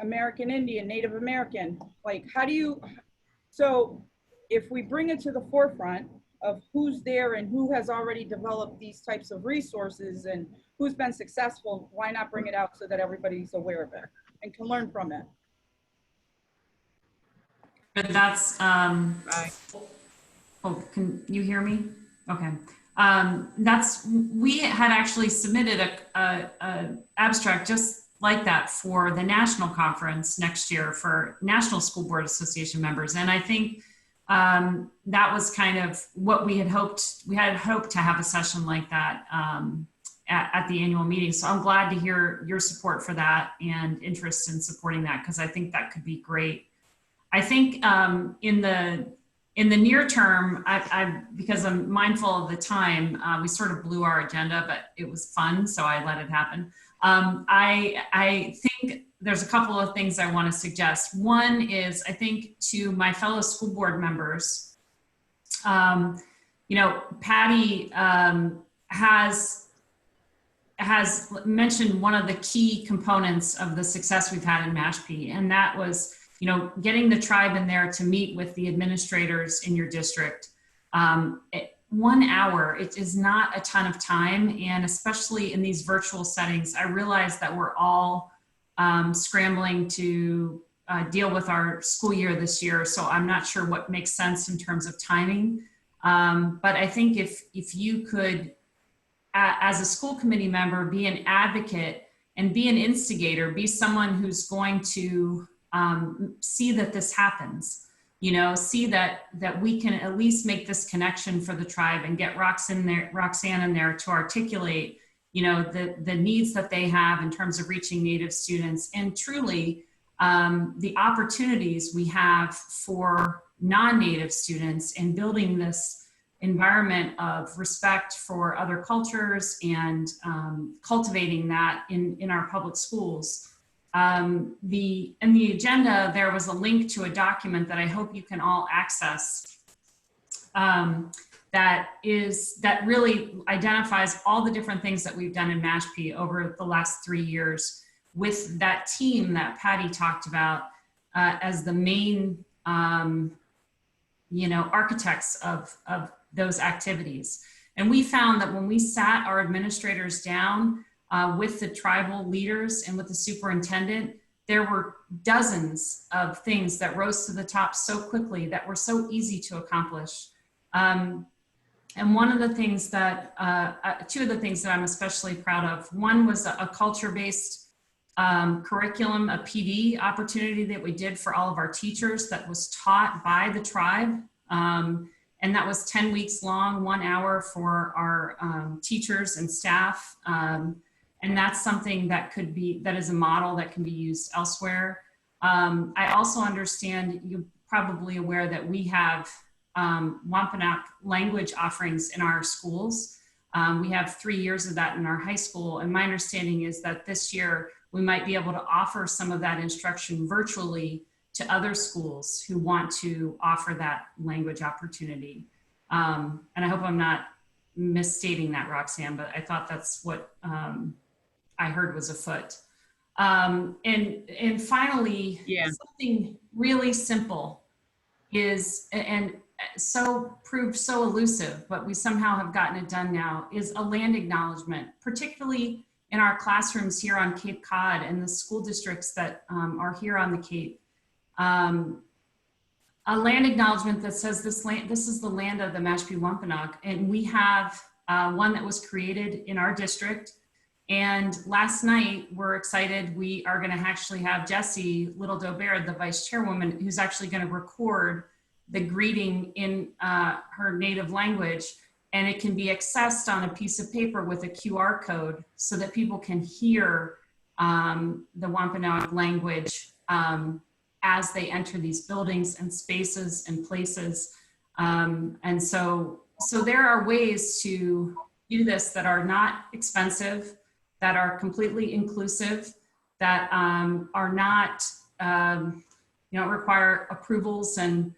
American Indian, Native American? Like, how do you, so if we bring it to the forefront of who's there and who has already developed these types of resources and who's been successful, why not bring it out so that everybody's aware of it and can learn from it? But that's, Right. oh, can you hear me? Okay. We had actually submitted a abstract just like that for the national conference next year for National School Board Association members. And I think that was kind of what we had hoped. We had hoped to have a session like that at the annual meeting. So I'm glad to hear your support for that and interest in supporting that, because I think that could be great. I think in the near term, because I'm mindful of the time, we sort of blew our agenda, but it was fun, so I let it happen. I think there's a couple of things I want to suggest. One is, I think, to my fellow school board members, you know, Patty has mentioned one of the key components of the success we've had in Mashpee, and that was, you know, getting the tribe in there to meet with the administrators in your district. 1 hour, it is not a ton of time. And especially in these virtual settings, I realize that we're all scrambling to deal with our school year this year. So I'm not sure what makes sense in terms of timing. But I think if you could, as a school committee member, be an advocate and be an instigator, be someone who's going to see that this happens, you know, see that we can at least make this connection for the tribe and get Roxanne in there to articulate, you know, the needs that they have in terms of reaching Native students, and truly the opportunities we have for non-Native students in building this environment of respect for other cultures and cultivating that in our public schools. In the agenda, there was a link to a document that I hope you can all access that really identifies all the different things that we've done in Mashpee over the last 3 years with that team that Patty talked about as the main, you know, architects of those activities. And we found that when we sat our administrators down with the tribal leaders and with the superintendent, there were dozens of things that rose to the top so quickly that were so easy to accomplish. And one of the things that, two of the things that I'm especially proud of, one was a culture-based curriculum, a PD opportunity that we did for all of our teachers that was taught by the tribe. And that was 10 weeks long, 1 hour for our teachers and staff. And that's something that is a model that can be used elsewhere. I also understand, you're probably aware that we have Wampanoag language offerings in our schools. We have 3 years of that in our high school. And my understanding is that this year we might be able to offer some of that instruction virtually to other schools who want to offer that language opportunity. And I hope I'm not misstating that, Roxanne, but I thought that's what I heard was afoot. And finally, something really simple is, and so proved so elusive, but we somehow have gotten it done now, is a land acknowledgement, particularly in our classrooms here on Cape Cod and the school districts that are here on the Cape. A land acknowledgement that says this is the land of the Mashpee Wampanoag, and we have one that was created in our district. And last night, we're excited, we are going to actually have Jessie Little Daubert, the vice chairwoman, who's actually going to record the greeting in her native language, and it can be accessed on a piece of paper with a QR code so that people can hear the Wampanoag language as they enter these buildings and spaces and places. And so there are ways to do this that are not expensive, that are completely inclusive, that are not, require approvals and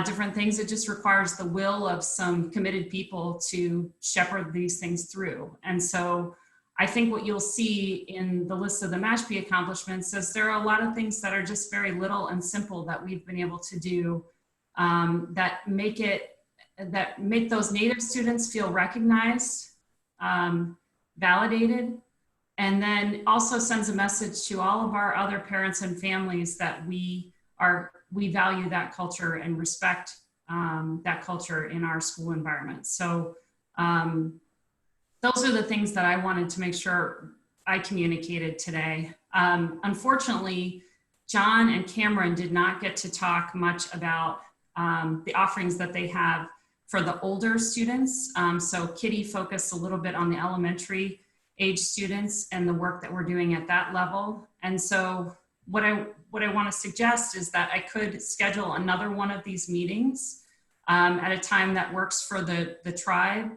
different things. It just requires the will of some committed people to shepherd these things through. And so I think what you'll see in the list of the Mashpee accomplishments is there are a lot of things that are just very little and simple that we've been able to do that make those Native students feel recognized, validated, and then also sends a message to all of our other parents and families that we value that culture and respect that culture in our school environment. So those are the things that I wanted to make sure I communicated today. Unfortunately, John and Cameron did not get to talk much about the offerings that they have for the older students. So Kitty focused a little bit on the elementary age students and the work that we're doing at that level. And so what I want to suggest is that I could schedule another one of these meetings at a time that works for the tribe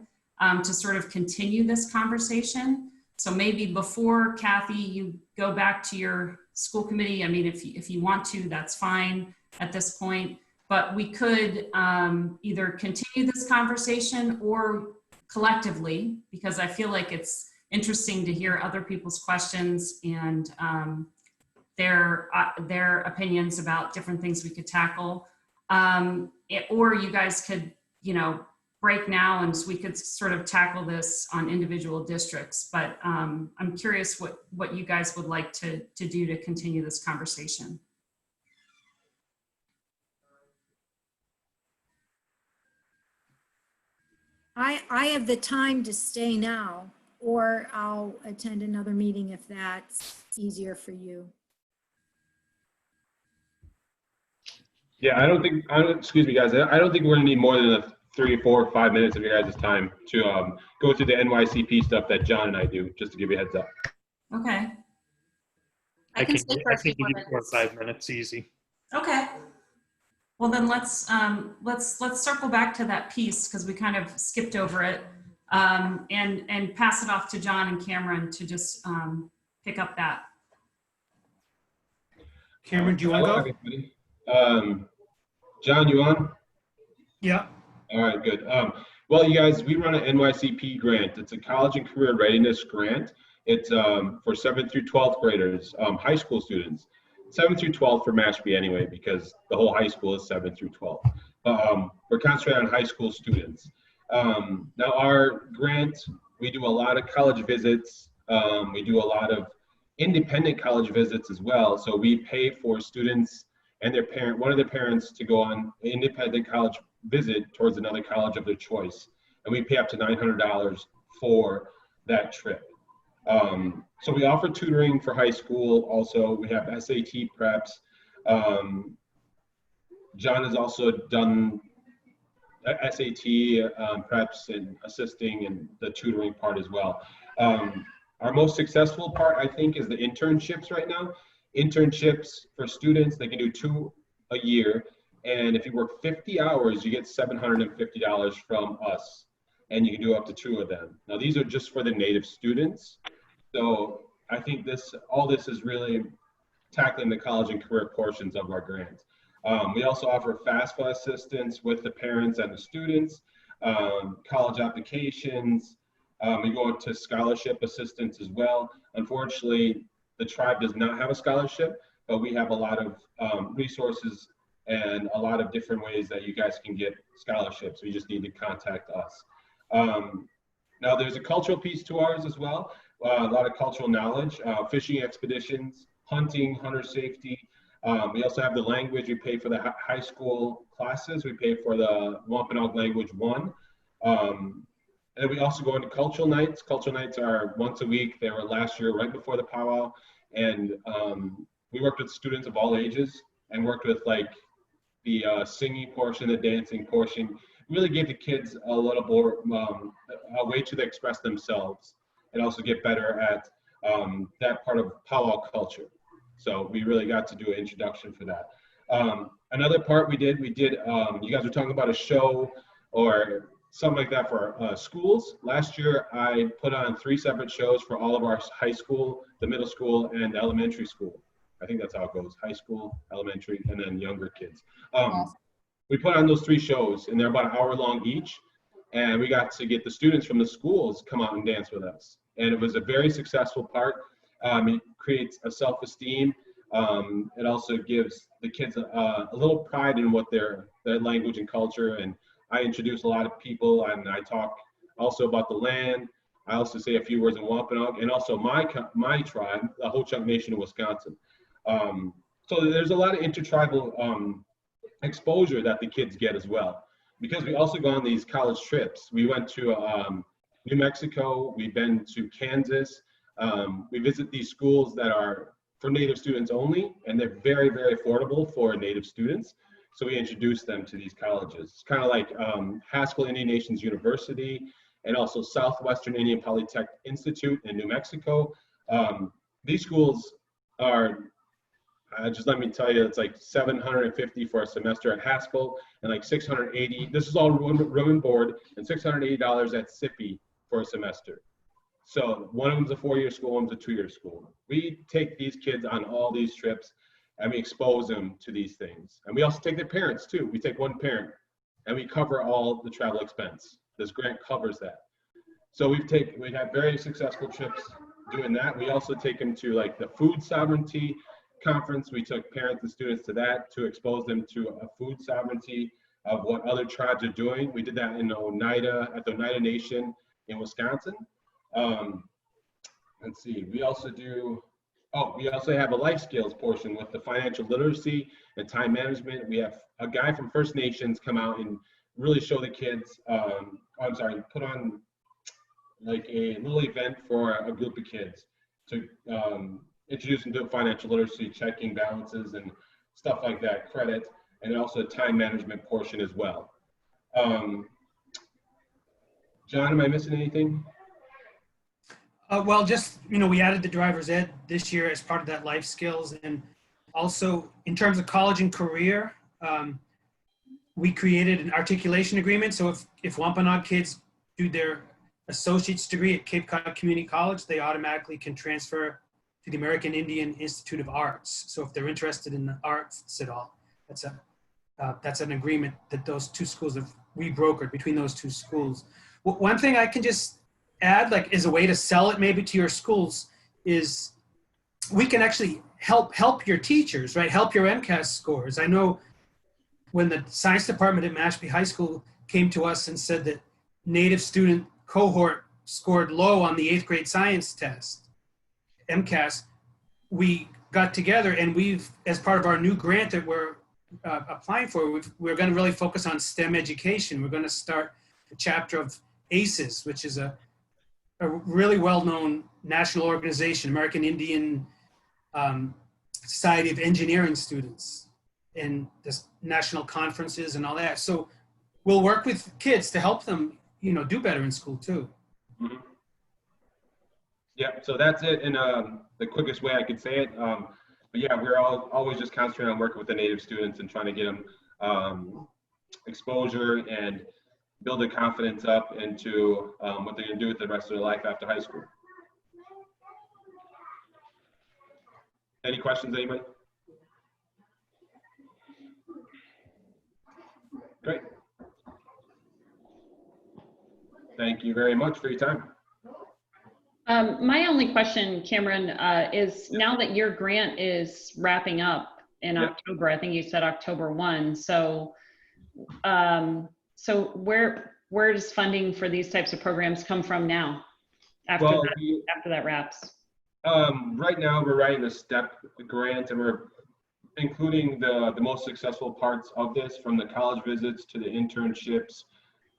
to sort of continue this conversation. So maybe before, Kathy, you go back to your school committee. I mean, if you want to, that's fine at this point. But we could either continue this conversation or collectively, because I feel like it's interesting to hear other people's questions and their opinions about different things we could tackle. Or you guys could, break now and we could sort of tackle this on individual districts. But I'm curious what you guys would like to do to continue this conversation. I have the time to stay now, or I'll attend another meeting if that's easier for you. Yeah, excuse me guys, I don't think we're gonna need more than 3, 4, 5 minutes of your guys' time to go through the NYCP stuff that John and I do, just to give you a heads up. Okay. I can give you 4 or 5 minutes easy. Okay. Well, then let's circle back to that piece because we kind of skipped over it, and pass it off to John and Cameron to just pick up that. Cameron, do you want to go? John, you on? Yeah. All right, good. Well, you guys, we run an NYCP grant. It's a college and career readiness grant. It's for 7th through 12th graders, high school students. 7th through 12th for Mashpee anyway, because the whole high school is 7th through 12th. We're concentrating on high school students. Now our grant, we do a lot of college visits. We do a lot of independent college visits as well. So we pay for students and one of their parents to go on an independent college visit towards another college of their choice. And we pay up to $900 for that trip. So we offer tutoring for high school. Also, we have SAT preps. John has also done SAT preps and assisting in the tutoring part as well. Our most successful part, I think, is the internships right now. Internships for students, they can do 2 a year. And if you work 50 hours, you get $750 from us. and you can do up to 2 of them. Now, these are just for the Native students. So I think all this is really tackling the college and career portions of our grant. We also offer FAFSA assistance with the parents and the students, college applications. We go to scholarship assistance as well. Unfortunately, the tribe does not have a scholarship, but we have a lot of resources and a lot of different ways that you guys can get scholarships. You just need to contact us. Now, there's a cultural piece to ours as well. A lot of cultural knowledge, fishing expeditions, hunting, hunter safety. We also have the language. We pay for the high school classes. We pay for the Wampanoag Language 1. And we also go into cultural nights. Cultural nights are once a week. They were last year right before the powwow. And we worked with students of all ages and worked with like the singing portion, the dancing portion. Really gave the kids a little more, a way to express themselves and also get better at that part of powwow culture. So we really got to do an introduction for that. Another part we did, you guys were talking about a show or something like that for schools. Last year, I put on 3 separate shows for all of our high school, the middle school, and the elementary school. I think that's how it goes, high school, elementary, and then younger kids. We put on those 3 shows, and they're about an hour long each. And we got to get the students from the schools come out and dance with us. And it was a very successful part. It creates a self-esteem. It also gives the kids a little pride in what their language and culture. And I introduce a lot of people, and I talk also about the land. I also say a few words in Wampanoag, and also my tribe, the Ho-Chunk Nation of Wisconsin. So there's a lot of intertribal exposure that the kids get as well. Because we also go on these college trips. We went to New Mexico, we've been to Kansas. We visit these schools that are for Native students only, and they're very, very affordable for Native students. So we introduce them to these colleges. It's kind of like Haskell Indian Nations University and also Southwestern Indian Polytech Institute in New Mexico. These schools are, just let me tell you, it's like $750 for a semester at Haskell and like $680. This is all room and board, and $680 at SIPI for a semester. So one of them's a 4-year school, one's a 2-year school. We take these kids on all these trips and we expose them to these things. And we also take their parents too. We take one parent and we cover all the travel expense. This grant covers that. So we have very successful trips doing that. We also take them to like the food sovereignty conference. We took parents and students to that to expose them to a food sovereignty of what other tribes are doing. We did that in Oneida, at the Oneida Nation in Wisconsin. Let's see, we also have a life skills portion with the financial literacy and time management. We have a guy from First Nations come out and really show the kids, put on like a little event for a group of kids to introduce them to financial literacy, checking balances and stuff like that, credit, and also a time management portion as well. John, am I missing anything? Well, just, we added the driver's ed this year as part of that life skills. And also in terms of college and career, we created an articulation agreement. So if Wampanoag kids do their associate's degree at Cape Cod Community College, they automatically can transfer to the American Indian Institute of Arts. So if they're interested in the arts at all, that's an agreement that those 2 schools have rebrokered between those 2 schools. One thing I can just add, like as a way to sell it maybe to your schools, is we can actually help your teachers, right? Help your MCAS scores. I know when the science department at Mashpee High School came to us and said that Native student cohort scored low on the 8th grade science test, MCAS, we got together and we've, as part of our new grant that we're applying for, we're going to really focus on STEM education. We're going to start a chapter of ACES, which is a really well-known national organization, American Indian Society of Engineering Students, and the national conferences and all that. So we'll work with kids to help them, do better in school too. Mm-hmm. Yeah, so that's it in the quickest way I could say it. But yeah, we're always just concentrating on working with the Native students and trying to get them exposure and build their confidence up into what they're going to do with the rest of their life after high school. Any questions, anybody? Great. Thank you very much for your time. My only question, Cameron, is now that your grant is wrapping up in October, I think you said October 1. So, so where does funding for these types of programs come from now? After that wraps. Right now, we're writing a STEP grant, and we're including the most successful parts of this, from the college visits to the internships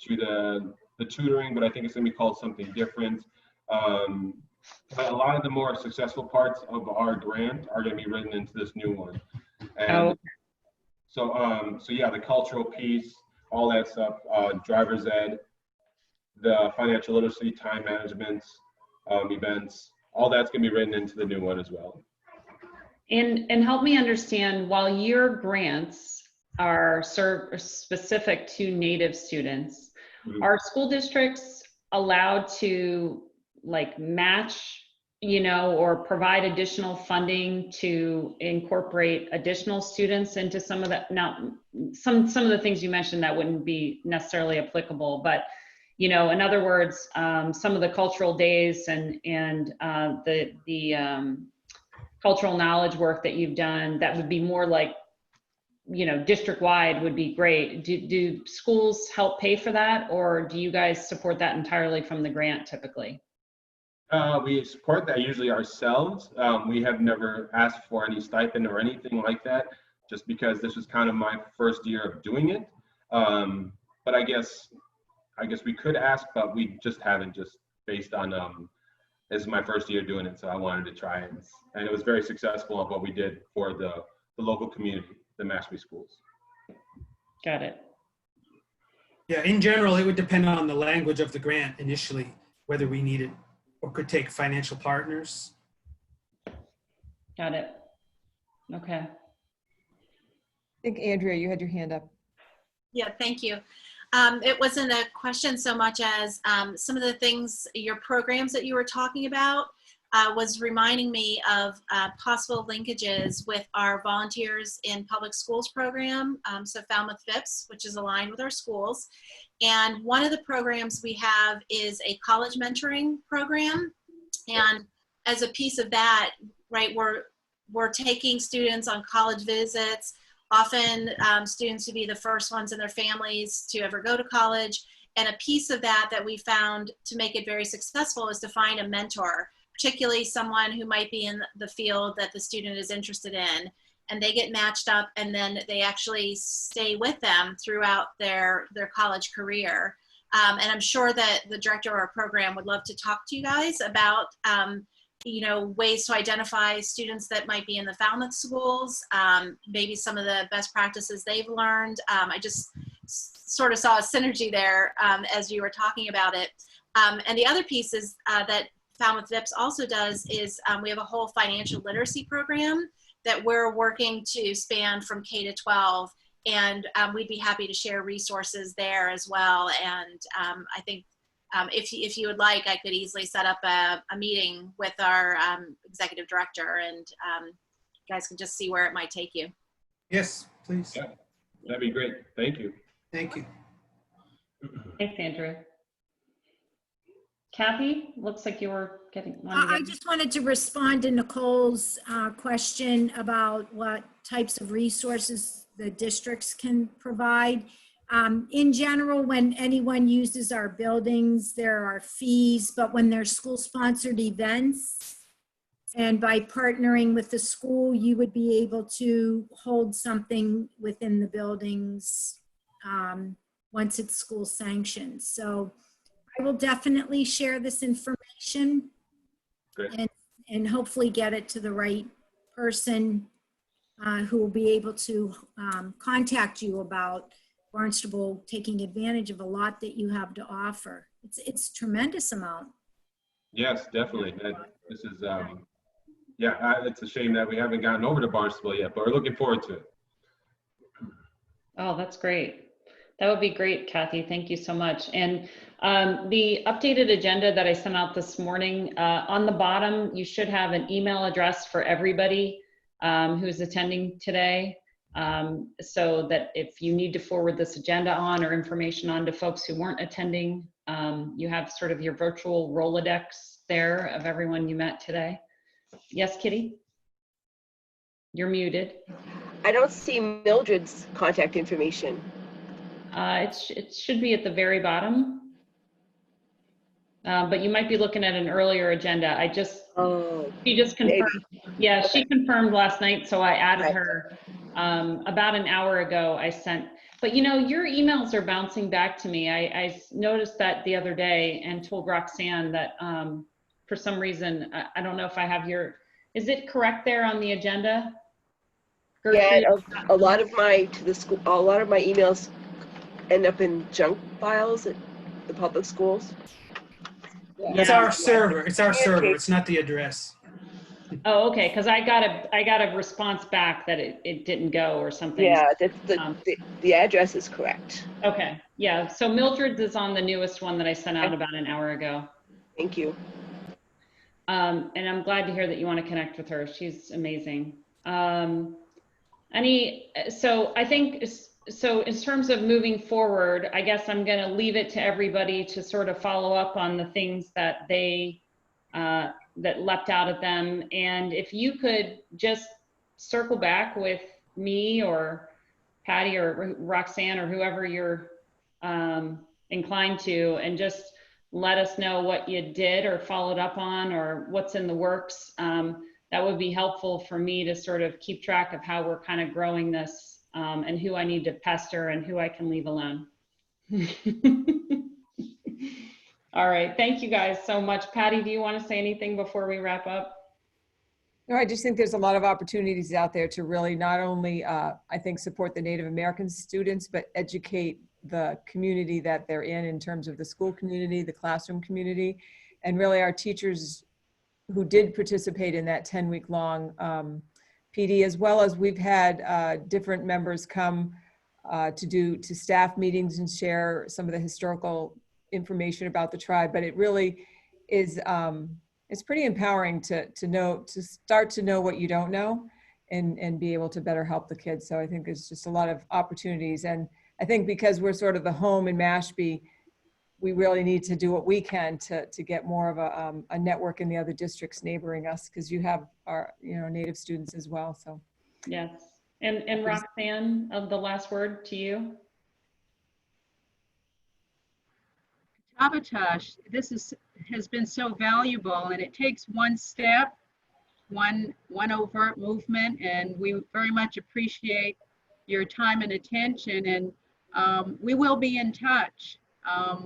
to the tutoring, but I think it's going to be called something different. But a lot of the more successful parts of our grant are going to be written into this new one. And so yeah, the cultural piece, all that stuff, driver's ed, the financial literacy, time management, events, all that's going to be written into the new one as well. And help me understand, while your grants are specific to Native students, are school districts allowed to like match, you know, or provide additional funding to incorporate additional students into some of that? Now, some of the things you mentioned that wouldn't be necessarily applicable, but you know, in other words, some of the cultural days and the cultural knowledge work that you've done, that would be more like, you know, district-wide would be great. Do schools help pay for that, or do you guys support that entirely from the grant typically? We support that usually ourselves. We have never asked for any stipend or anything like that, just because this was kind of my first year of doing it. But I guess we could ask, but we just haven't, just based on this is my first year doing it, so I wanted to try it, and it was very successful of what we did for the local community, the Mashpee schools. Got it. Yeah, in general, it would depend on the language of the grant initially, whether we needed or could take financial partners. Got it. Okay. I think Andrea, you had your hand up. Yeah, thank you. It wasn't a question so much as some of the things, your programs that you were talking about was reminding me of possible linkages with our Volunteers in Public Schools program, so Falmouth VIPS, which is aligned with our schools. And one of the programs we have is a college mentoring program. And as a piece of that, right, we're taking students on college visits, often students who be the first ones in their families to ever go to college. And a piece of that we found to make it very successful is to find a mentor, particularly someone who might be in the field that the student is interested in. And they get matched up, and then they actually stay with them throughout their college career. And I'm sure that the director of our program would love to talk to you guys about you know, ways to identify students that might be in the Falmouth schools, maybe some of the best practices they've learned. I just sort of saw a synergy there as you were talking about it. And the other piece is that Falmouth VIPS also does is we have a whole financial literacy program that we're working to span from K to 12. And we'd be happy to share resources there as well. And I think if you would like, I could easily set up a meeting with our executive director, and you guys can just see where it might take you. Yes, please. Yeah, that'd be great. Thank you. Thank you. Thanks, Andrew. Kathy, looks like you were getting. I just wanted to respond to Nicole's question about what types of resources the districts can provide. In general, when anyone uses our buildings, there are fees, but when there's school-sponsored events, and by partnering with the school, you would be able to hold something within the buildings once it's school sanctioned. So I will definitely share this information and hopefully get it to the right person who will be able to contact you about Barnstable taking advantage of a lot that you have to offer. It's a tremendous amount. Yes, definitely. This is, yeah, it's a shame that we haven't gotten over to Barnstable yet, but we're looking forward to it. Oh, that's great. That would be great, Kathy. Thank you so much. And the updated agenda that I sent out this morning, on the bottom, you should have an email address for everybody who's attending today. So that if you need to forward this agenda on or information on to folks who weren't attending, you have sort of your virtual Rolodex there of everyone you met today. Yes, Kitty? You're muted. I don't see Mildred's contact information. It should be at the very bottom. But you might be looking at an earlier agenda. She just confirmed. Maybe. Yeah, Okay. she confirmed last night, so I added Right. her about an hour ago. I sent, but you know, your emails are bouncing back to me. I noticed that the other day and told Roxanne that for some reason, I don't know if I have your, is it correct there on the agenda? Yeah, Gertrude? a lot of my emails end up in junk files at the public schools. It's our server. It's our server. It's not the address. Oh, okay, because I got a response back that it didn't go or something. Yeah, the address is correct. Okay, yeah, so Mildred's is on the newest one that I sent out about an hour ago. Thank you. And I'm glad to hear that you want to connect with her. She's amazing. So I think, so in terms of moving forward, I guess I'm going to leave it to everybody to sort of follow up on the things that they, that leapt out at them. And if you could just circle back with me or Patty or Roxanne or whoever you're inclined to, and just let us know what you did or followed up on or what's in the works. That would be helpful for me to sort of keep track of how we're kind of growing this and who I need to pester and who I can leave alone. All right, thank you guys so much. Patty, do you want to say anything before we wrap up? No, I just think there's a lot of opportunities out there to really not only, I think, support the Native American students, but educate the community that they're in terms of the school community, the classroom community, and really our teachers who did participate in that 10-week long PD, as well as we've had different members come to staff meetings and share some of the historical information about the tribe. But it really is, it's pretty empowering to start to know what you don't know and be able to better help the kids. So I think there's just a lot of opportunities. And I think because we're sort of the home in Mashpee, we really need to do what we can to get more of a network in the other districts neighboring us, because you have our Native students as well. So yes, and Roxanne, the last word to you. Sabotage, this has been so valuable, and it takes one step, one overt movement, and we very much appreciate your time and attention, and we will be in touch.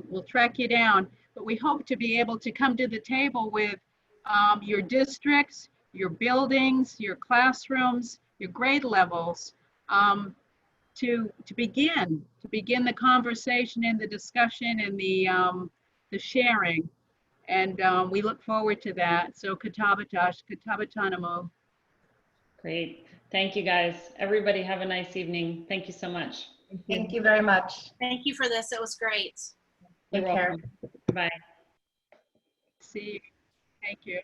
We'll track you down, but we hope to be able to come to the table with your districts, your buildings, your classrooms, your grade levels, to begin the conversation and the discussion and the sharing. And we look forward to that. So Katabatash, Katabatanamu. Great. Thank you, guys. Everybody have a nice evening. Thank you so much. Thank you very much. Thank you for this. It was great. You're Take care. welcome. Bye. See you. Thank you.